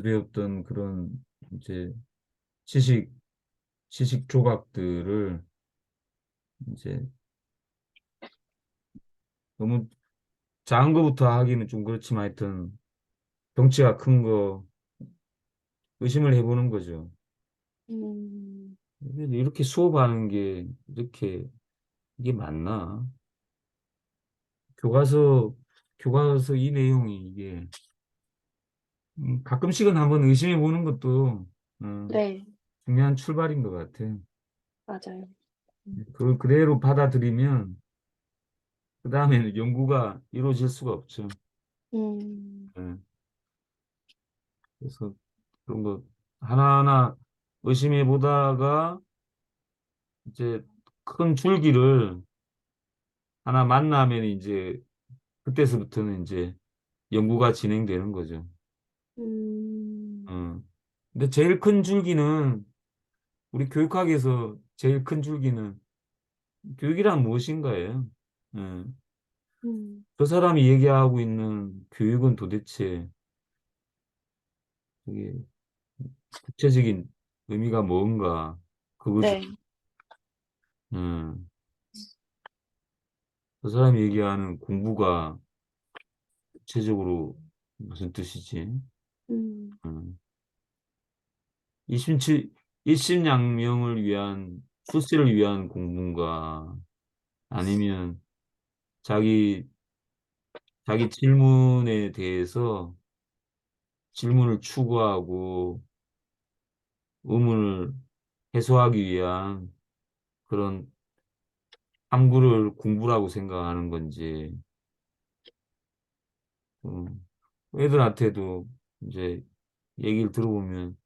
배웠던 그런 이제 지식, 지식 조각들을 이제 너무 작은 거부터 하기는 좀 그렇지만 하여튼 덩치가 큰 거 의심을 해보는 거죠. 음, 이렇게 수업하는 게 이게 맞나? 교과서, 교과서 이 내용이 이게 가끔씩은 한번 의심해 보는 것도 네, 중요한 출발인 것 같아. 맞아요. 그걸 그대로 받아들이면 그 다음에는 연구가 이루어질 수가 없죠. 음, 예. 그래서 그런 거 하나하나 의심해 보다가 이제 큰 줄기를 하나 만나면 이제 그때서부터는 이제 연구가 진행되는 거죠. 음, 어. 근데 제일 큰 줄기는 우리 교육학에서 제일 큰 줄기는 교육이란 무엇인가예요? 예. 음, 저 사람이 얘기하고 있는 교육은 도대체 이게 구체적인 의미가 뭔가 그거죠. 네. 음, 저 사람이 얘기하는 공부가 구체적으로 무슨 뜻이지? 음, 음, 일심치, 일심양명을 위한 출세를 위한 공부인가 아니면 자기 자기 질문에 대해서 질문을 추구하고 의문을 해소하기 위한 그런 탐구를 공부라고 생각하는 건지, 음, 애들한테도 이제 얘기를 들어보면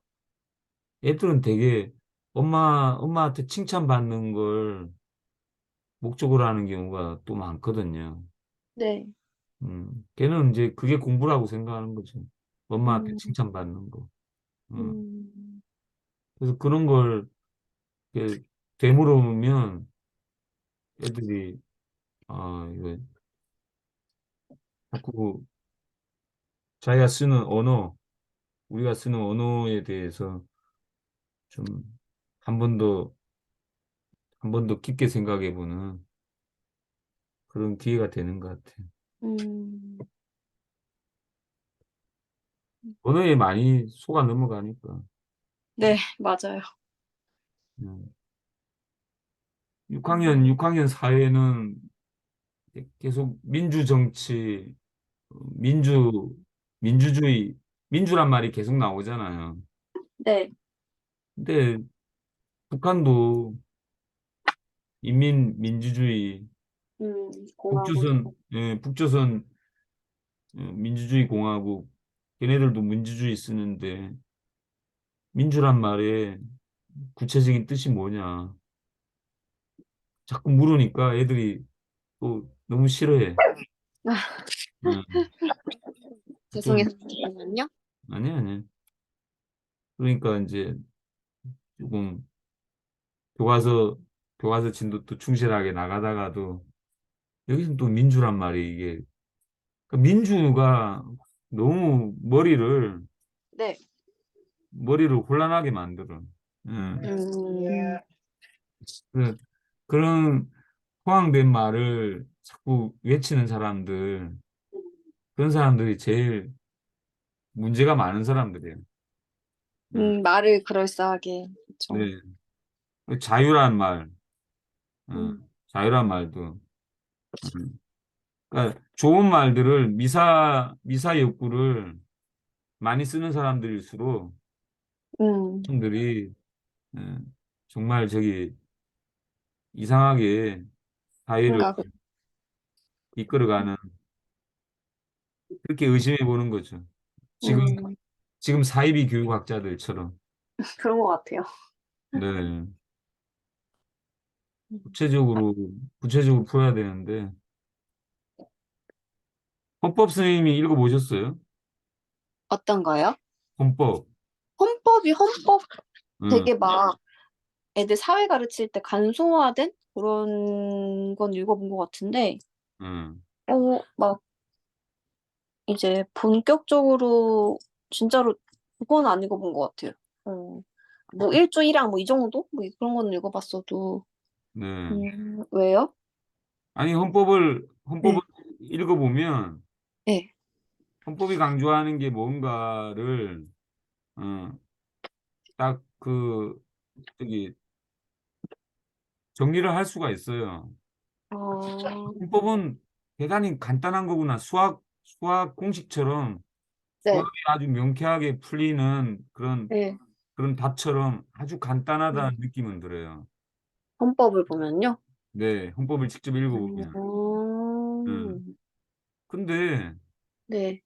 애들은 되게 엄마한테 칭찬받는 걸 목적으로 하는 경우가 또 많거든요. 네. 걔는 이제 그게 공부라고 생각하는 거죠. 엄마한테 음, 칭찬받는 거. 음, 음, 그래서 그런 걸 이렇게 되물으면 애들이, 이거 자꾸 자기가 쓰는 언어, 우리가 쓰는 언어에 대해서 좀 한 번 더, 한 번 더 깊게 생각해 보는 그런 기회가 되는 것 같아요. 음, 언어에 많이 속아 넘어가니까. 네, 맞아요. 음. 음, 6학년 사회는 계속 민주 정치, 민주주의, 민주란 말이 계속 나오잖아요. 네. 근데 북한도 인민민주주의, 공화국. 북조선 민주주의 공화국, 걔네들도 민주주의 쓰는데 민주란 말의 구체적인 뜻이 뭐냐? 자꾸 물으니까 애들이 또 너무 싫어해. 아, 음, 죄송해요. 좀, 잠깐만요. 아니야. 그러니까 이제 조금 교과서, 교과서 진도 충실하게 나가다가도 여기서 또 민주란 말이 이게, 그러니까 민주가 너무 네. 머리를 혼란하게 만들어. 음, 음, 그, 그런 포항된 말을 자꾸 외치는 사람들, 그런 사람들이 제일 문제가 많은 사람들이에요. 음, 말을 그럴싸하게. 그쵸. 네. 자유란 말, 음, 자유란 말도, 음, 그러니까 좋은 말들을 미사 욕구를 많이 쓰는 사람들일수록 음, 사람들이 예, 정말 저기 이상하게 사회를 생각을. 이끌어가는 그렇게 의심해 보는 거죠. 지금 음, 지금 사이비 교육학자들처럼. 그런 것 같아요. 네. 음. 구체적으로 풀어야 되는데 헌법 선생님이 읽어보셨어요? 어떤 거요? 헌법. 헌법 응, 되게 막 애들 사회 가르칠 때 간소화된 그런 건 읽어본 것 같은데, 응. 막 이제 본격적으로 진짜로 그건 안 읽어본 것 같아요. 뭐 일주일랑 뭐 이 정도? 뭐 그런 거는 읽어봤어도. 네. 왜요? 아니 헌법을 네, 읽어보면 네. 헌법이 강조하는 게 뭔가를 어, 딱 저기 정리를 할 수가 있어요. 어, 헌법은 대단히 간단한 거구나. 수학 공식처럼 수학이 네, 아주 명쾌하게 풀리는 네. 그런 답처럼 아주 네. 간단하다는 느낌은 들어요. 헌법을 보면요. 네, 헌법을 직접 읽어보면. 음. 음, 근데 네,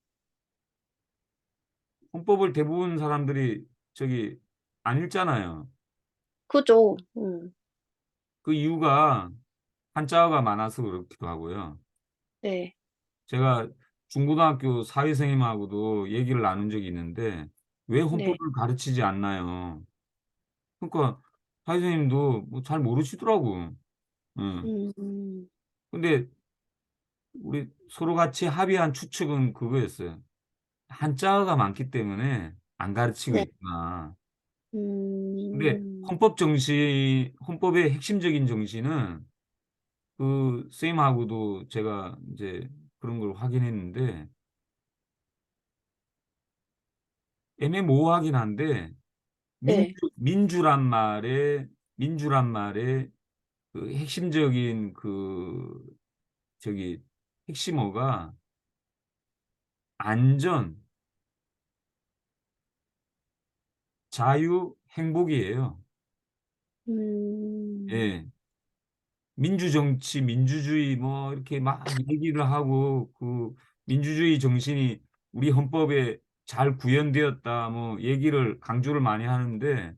헌법을 대부분 사람들이 저기 안 읽잖아요. 그죠. 그 이유가 한자어가 많아서 그렇기도 하고요. 네, 제가 중고등학교 사회생님하고도 얘기를 나눈 적이 있는데 왜 네. 헌법을 가르치지 않나요? 그러니까 사회생님도 뭐 잘 모르시더라고. 응. 음, 근데 우리 서로 같이 합의한 추측은 그거였어요. 한자어가 많기 때문에 안 가르치고 네, 있구나. 근데 음, 헌법의 핵심적인 정신은 그 쌤하고도 제가 이제 그런 걸 확인했는데 애매모호하긴 한데 네, 민주란 말의 그 핵심적인 저기 핵심어가 안전, 자유, 행복이에요. 음, 예. 민주정치, 민주주의 뭐 이렇게 막 얘기를 하고 그 민주주의 정신이 우리 헌법에 잘 구현되었다 뭐 얘기를 강조를 많이 하는데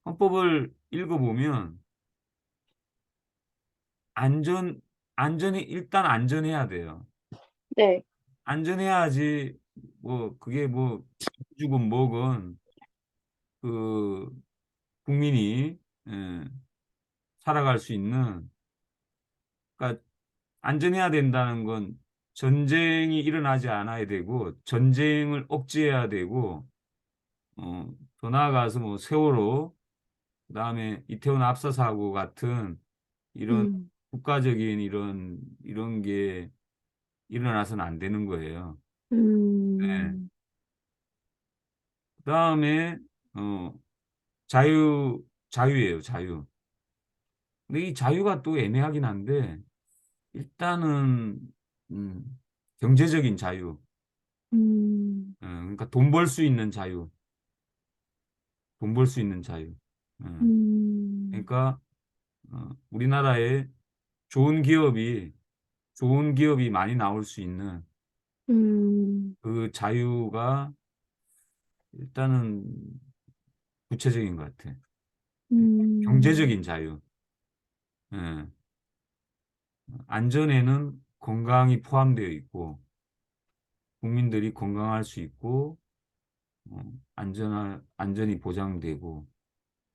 헌법을 읽어보면 안전 안전이 일단 안전해야 돼요. 네, 안전해야지 뭐 그게 뭐 주건 뭐건 그 국민이 예, 살아갈 수 있는 그러니까 안전해야 된다는 건 전쟁이 일어나지 않아야 되고 전쟁을 억제해야 되고 더 나아가서 뭐 세월호 그다음에 이태원 압사 사고 같은 이런 음, 국가적인 이런 게 일어나서는 안 되는 거예요. 네. 음, 그다음에 어 자유예요, 자유. 근데 이 자유가 또 애매하긴 한데 일단은 음, 경제적인 자유. 그러니까 돈 벌 수 있는 자유. 돈 벌 수 있는 자유. 어, 음, 그러니까 우리나라에 좋은 기업이 많이 나올 수 있는 음, 그 자유가 일단은 구체적인 것 같아. 예, 음, 경제적인 자유. 예, 안전에는 건강이 포함되어 있고 국민들이 건강할 수 있고 어, 안전이 보장되고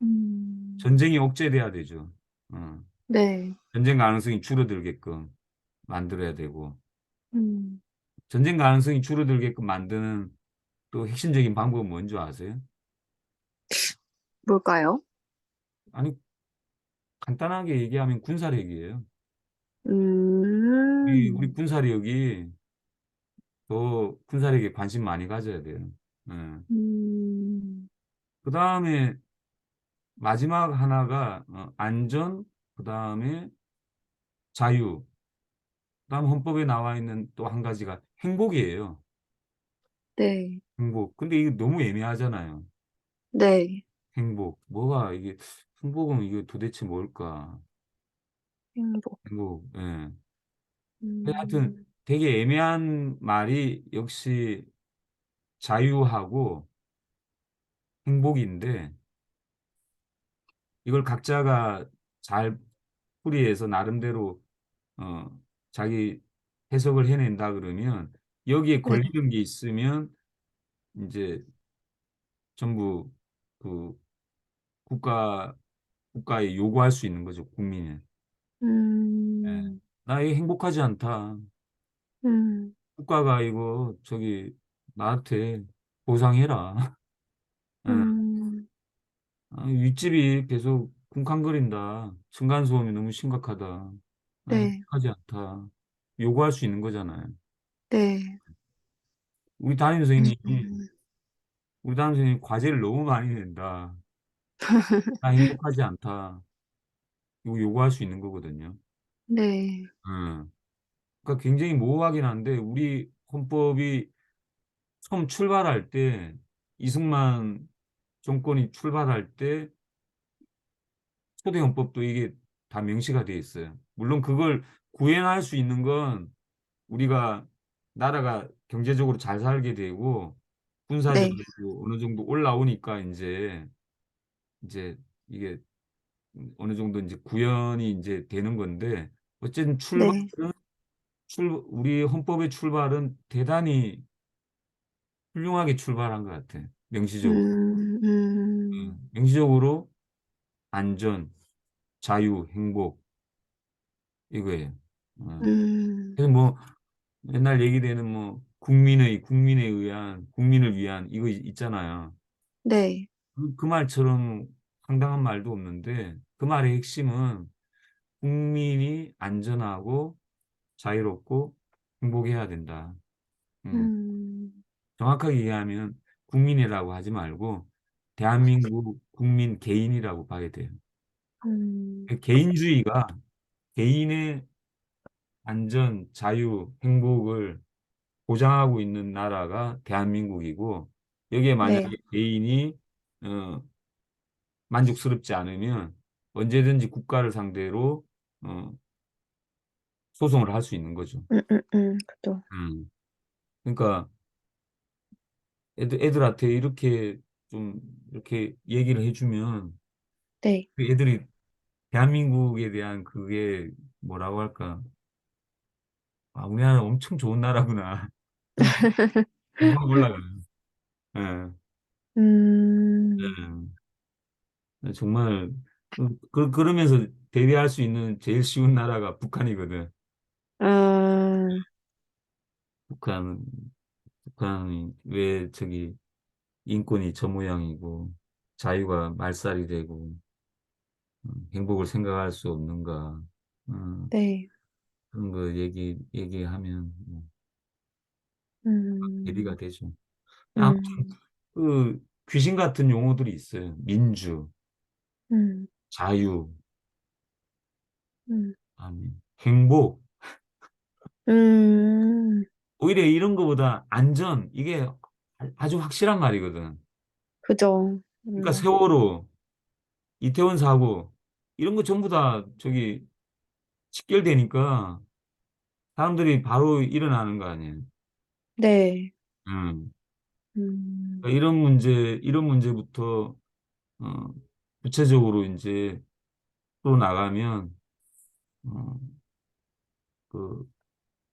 음, 전쟁이 억제돼야 되죠. 어, 네, 전쟁 가능성이 줄어들게끔 만들어야 되고 음, 전쟁 가능성이 줄어들게끔 만드는 또 핵심적인 방법은 뭔지 아세요? 뭘까요? 아니 간단하게 얘기하면 군사력이에요. 우리 음, 군사력이 더 군사력에 관심 많이 가져야 돼요. 예. 음, 그다음에 마지막 하나가 안전, 그다음에 자유, 그다음 헌법에 나와 있는 또 한 가지가 행복이에요. 네, 행복. 근데 이게 너무 애매하잖아요. 네, 행복. 뭐가 이게, 행복은 이게 도대체 뭘까? 행복. 행복, 예. 하여튼 음, 되게 애매한 말이 역시 자유하고 행복인데, 이걸 각자가 잘 풀이해서 나름대로, 어, 자기 해석을 해낸다 그러면, 여기에 네. 걸리는 게 있으면 이제 전부 그 국가, 국가에 요구할 수 있는 거죠, 국민은. 예. 음, 나 이게 행복하지 않다. 음, 국가가 이거 저기 나한테 보상해라. 예. 음, 아, 윗집이 계속 쿵쾅거린다. 층간소음이 너무 심각하다. 아, 네, 행복하지 않다. 요구할 수 있는 거잖아요. 네. 우리 담임 선생님이, 음, 우리 담임 선생님이 과제를 너무 많이 낸다. 나 행복하지 않다. 이거 요구할 수 있는 거거든요. 네, 음. 그러니까 굉장히 모호하긴 한데, 우리 헌법이 처음 출발할 때, 이승만 정권이 출발할 때 초대헌법도 이게 다 명시가 돼 있어요. 물론 그걸 구현할 수 있는 건 우리가 나라가 경제적으로 잘 살게 되고 네, 군사적으로 어느 정도 올라오니까 이제 이게 어느 정도 이제 구현이 이제 되는 건데, 어쨌든 네. 우리 헌법의 출발은 대단히 훌륭하게 출발한 것 같아. 명시적으로. 음, 음, 명시적으로 안전, 자유, 행복 이거예요. 어. 음, 그래서 뭐 옛날 얘기되는 뭐 국민에 의한, 국민을 위한 이거 있잖아요. 네, 그 말처럼 황당한 말도 없는데, 그 말의 핵심은 국민이 안전하고 자유롭고 행복해야 된다. 음. 음, 정확하게 얘기하면 국민이라고 하지 말고 대한민국 국민 개인이라고 봐야 돼요. 음, 개인주의가, 개인의 안전, 자유, 행복을 보장하고 있는 나라가 대한민국이고, 여기에 만약에 네, 개인이 어, 만족스럽지 않으면 언제든지 국가를 상대로 어, 소송을 할 수 있는 거죠. 그죠. 음. 그러니까 애들한테 이렇게 좀 이렇게 얘기를 해주면 네, 그 애들이 대한민국에 대한 그게 뭐라고 할까? 아, 우리나라 엄청 좋은 나라구나. 금방 올라가요. 예. 음, 예. 정말 그러면서 대비할 수 있는 제일 쉬운 나라가 북한이거든. 음, 북한 북한이 왜 저기 인권이 저 모양이고 자유가 말살이 되고 행복을 생각할 수 없는가. 음, 네, 그런 거 얘기하면 뭐 대비가 음, 되죠. 아무튼 음, 그 귀신 같은 용어들이 있어요. 민주, 음, 자유, 음, 아니, 행복. 음, 오히려 이런 거보다 안전, 이게 아주 확실한 말이거든. 그죠. 그러니까 세월호, 이태원 사고 이런 거 전부 다 저기 직결되니까 사람들이 바로 일어나는 거 아니에요. 네, 음. 음, 그러니까 이런 문제부터 어, 구체적으로 이제 풀어 나가면 어, 그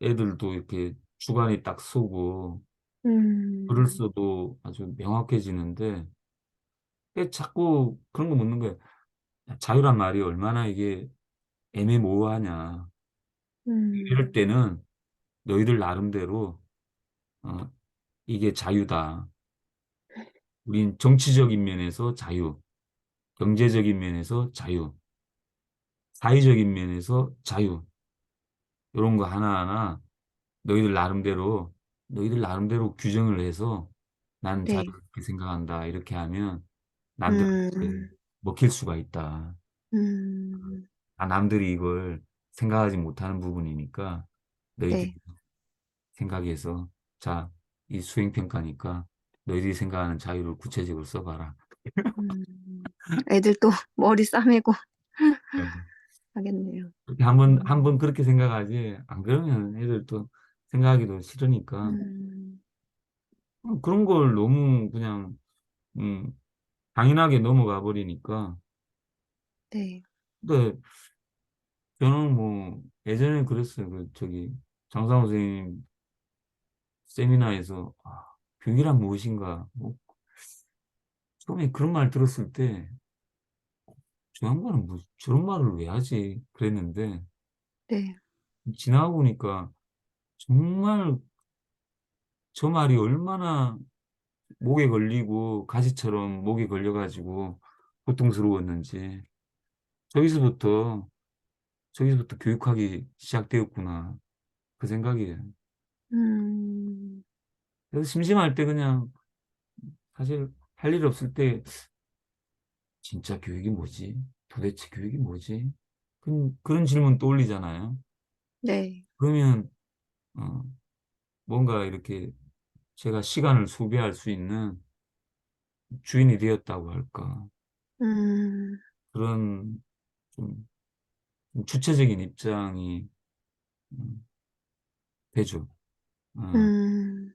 애들도 이렇게 주관이 딱 서고 글을 음, 써도 아주 명확해지는데, 자꾸 그런 거 묻는 거예요. 자유란 말이 얼마나 이게 애매모호하냐. 이럴 음, 때는 너희들 나름대로 어, 이게 자유다. 우린 정치적인 면에서 자유, 경제적인 면에서 자유, 사회적인 면에서 자유. 이런 거 하나하나 너희들 나름대로 규정을 해서 난 네, 자유를 이렇게 생각한다. 이렇게 하면 남들한테 음, 먹힐 수가 있다. 음, 남들이 이걸 생각하지 못하는 부분이니까 너희들이 네, 생각해서, 자, 이 수행평가니까 너희들이 생각하는 자유를 구체적으로 써봐라. 음. 애들 또 머리 싸매고 네. 하겠네요. 그렇게 한번 그렇게 생각하지. 안 그러면 애들 또 생각하기도 싫으니까. 음, 그런 걸 너무 그냥, 음, 당연하게 넘어가 버리니까. 네. 근데 저는 뭐, 예전에 그랬어요. 장상호 선생님 세미나에서, 교육이란 무엇인가. 뭐, 처음에 그런 말 들었을 때, 저 양반은 뭐 저런 말을 왜 하지? 그랬는데, 네. 지나고 보니까 정말 저 말이 얼마나 목에 걸리고 가시처럼 목에 걸려가지고 고통스러웠는지 저기서부터 저기서부터 교육하기 시작되었구나 그 생각이에요. 음, 그래서 심심할 때 그냥 사실 할 일 없을 때 진짜 교육이 뭐지? 도대체 교육이 뭐지? 그런 질문 떠올리잖아요. 네. 그러면 어, 뭔가 이렇게 제가 시간을 소비할 수 있는 주인이 되었다고 할까? 음, 그런 좀 주체적인 입장이 음, 되죠. 어, 음,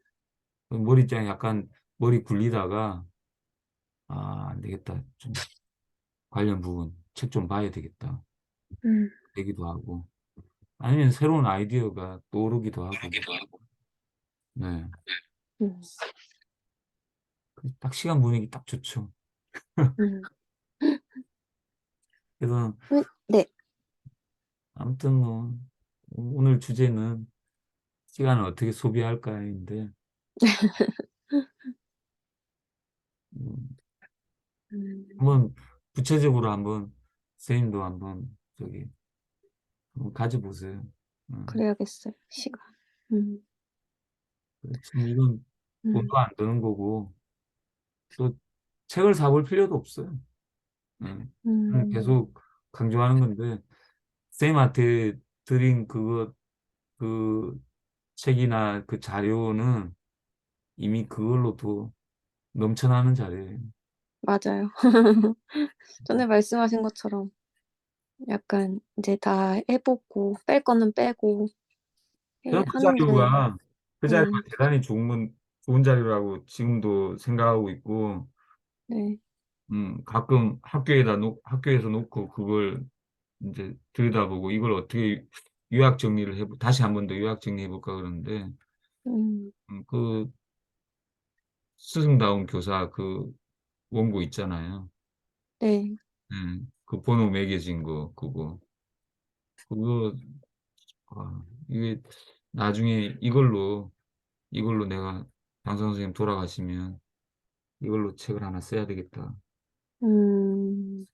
머리장 약간 머리 굴리다가 안 되겠다. 좀 관련 부분 책 좀 봐야 되겠다. 음, 되기도 하고 아니면 새로운 아이디어가 떠오르기도 하고 네. 음, 딱 시간 보내기 딱 좋죠. 음. 그래서 네. 아무튼 뭐 오늘 주제는 시간을 어떻게 소비할까인데 음, 음, 한번 구체적으로 한번 선생님도 한번 한번 가져보세요. 음, 그래야겠어요. 시간. 음, 참 이건 음, 돈도 안 드는 거고 또 책을 사볼 필요도 없어요. 음, 계속 강조하는 건데 쌤한테 드린 그 책이나 그 자료는 이미 그걸로도 넘쳐나는 자료예요. 맞아요. 전에 말씀하신 것처럼 약간 이제 다 해보고 뺄 거는 빼고 저는 하는데, 그 자료가 음, 대단히 좋은 자료라고 지금도 생각하고 있고 네, 가끔 학교에서 놓고 그걸 이제 들여다보고 이걸 어떻게 요약 정리를 다시 한 번 더 요약 정리해 볼까 그러는데, 그 스승다운 교사 그 원고 있잖아요. 네, 그 번호 매겨진 거, 그거, 이게 나중에 이걸로 내가 강사 선생님 돌아가시면 이걸로 책을 하나 써야 되겠다. 음,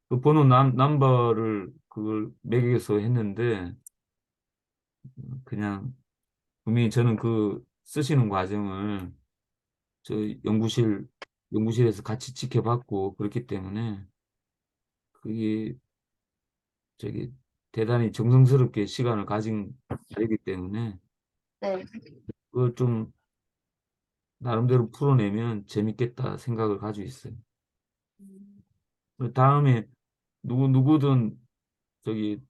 그 번호 넘버를 그걸 매겨서 했는데, 그냥 분명히 저는 그 쓰시는 과정을 저 연구실에서 같이 지켜봤고 그렇기 때문에 그게 저기 대단히 정성스럽게 시간을 가진 자리이기 때문에 네. 그걸 좀 나름대로 풀어내면 재밌겠다 생각을 가지고 있어요. 그리고 다음에 누구든 저기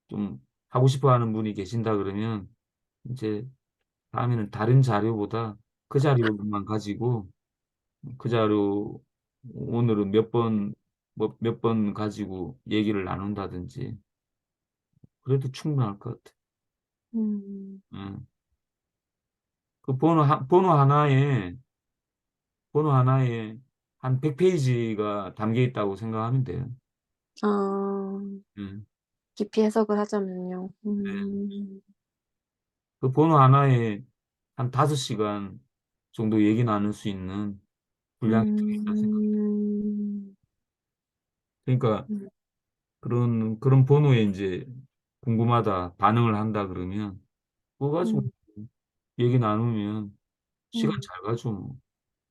좀 하고 싶어 하는 분이 계신다 그러면 이제 다음에는 다른 자료보다 그 자료만 가지고 그 자료 오늘은 몇 번 가지고 얘기를 나눈다든지 그래도 충분할 것 같아. 음, 응. 그 번호 하나에 한 100페이지가 담겨 있다고 생각하면 돼요. 아, 응. 깊이 해석을 하자면요. 네. 그 번호 하나에 한 5시간 정도 얘기 나눌 수 있는 분량이 들어있다 생각. 음, 그러니까 음, 그런 번호에 이제 궁금하다, 반응을 한다 그러면 그거 가지고 음, 얘기 나누면 시간 음, 잘 가죠. 뭐.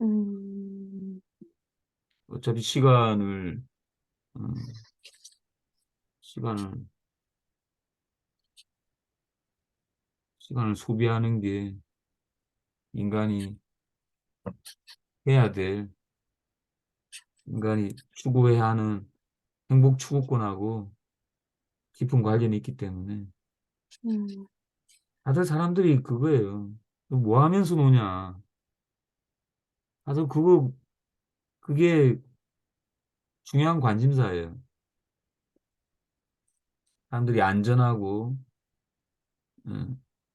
음, 어차피 어, 시간을 시간을 소비하는 게 인간이 해야 될 인간이 추구해야 하는 행복 추구권하고 깊은 관련이 있기 때문에 음, 다들 사람들이 그거예요. 뭐 하면서 노냐. 다들 그게 중요한 관심사예요. 사람들이 안전하고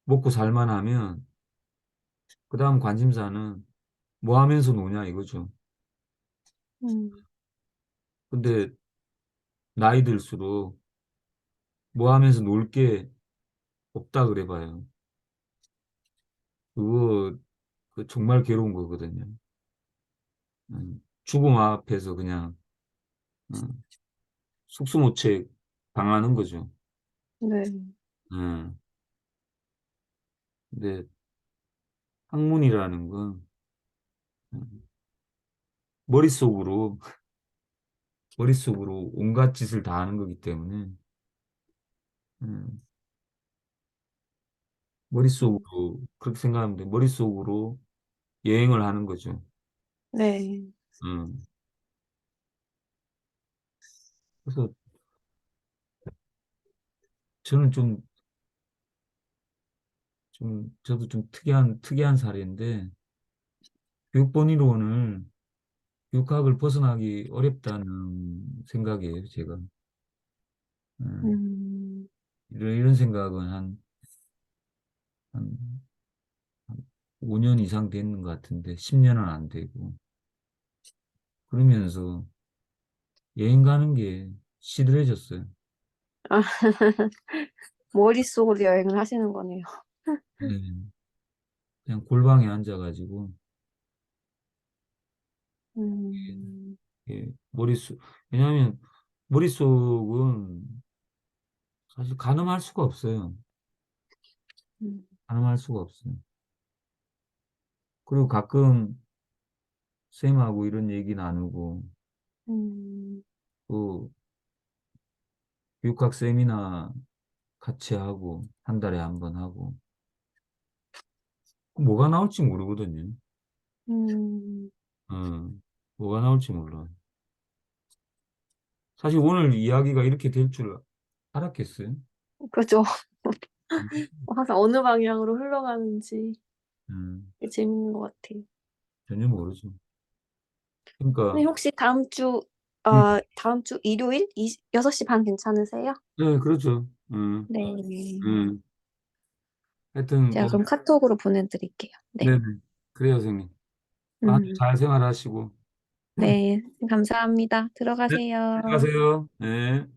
먹고 살만하면 그 다음 관심사는 뭐 하면서 노냐 이거죠. 음, 근데 나이 들수록 뭐 하면서 놀 게 없다 그래 봐요. 그거 정말 괴로운 거거든요. 죽음 앞에서 그냥 음, 속수무책 당하는 거죠. 네. 음, 근데 학문이라는 건 음, 머릿속으로 머릿속으로 온갖 짓을 다 하는 거기 때문에 음, 음, 머릿속으로 그렇게 생각하면 돼. 머릿속으로 여행을 하는 거죠. 네. 음, 그래서 저는 저도 좀 특이한 사례인데 교육본이론을 교육학을 벗어나기 어렵다는 생각이에요, 제가. 음, 음, 이런 생각은 한 5년 이상 됐는 것 같은데 10년은 안 되고 그러면서 여행 가는 게 시들해졌어요. 아, 머릿속으로 여행을 하시는 거네요. 네, 그냥 골방에 앉아가지고 음, 예, 왜냐하면 머릿속은 사실 가늠할 수가 없어요. 음, 가늠할 수가 없어요. 그리고 가끔 쌤하고 이런 얘기 나누고 음, 또 교육학 세미나 같이 하고 한 달에 한 번 하고 뭐가 나올지 모르거든요. 음, 어, 뭐가 나올지 몰라. 사실 오늘 이야기가 이렇게 될 줄 알았겠어요? 그죠. 음, 항상 어느 방향으로 흘러가는지 음, 재밌는 것 같아요. 전혀 모르죠. 그러니까 선생님 혹시 음, 다음 주 일요일 6시 반 괜찮으세요? 네, 그렇죠. 네. 음. 하여튼 제가 뭐 그럼 카톡으로 보내드릴게요. 네. 네네 그래요, 선생님. 아주 음, 잘 생활하시고 네. 감사합니다. 네, 들어가세요. 들어가세요. 네.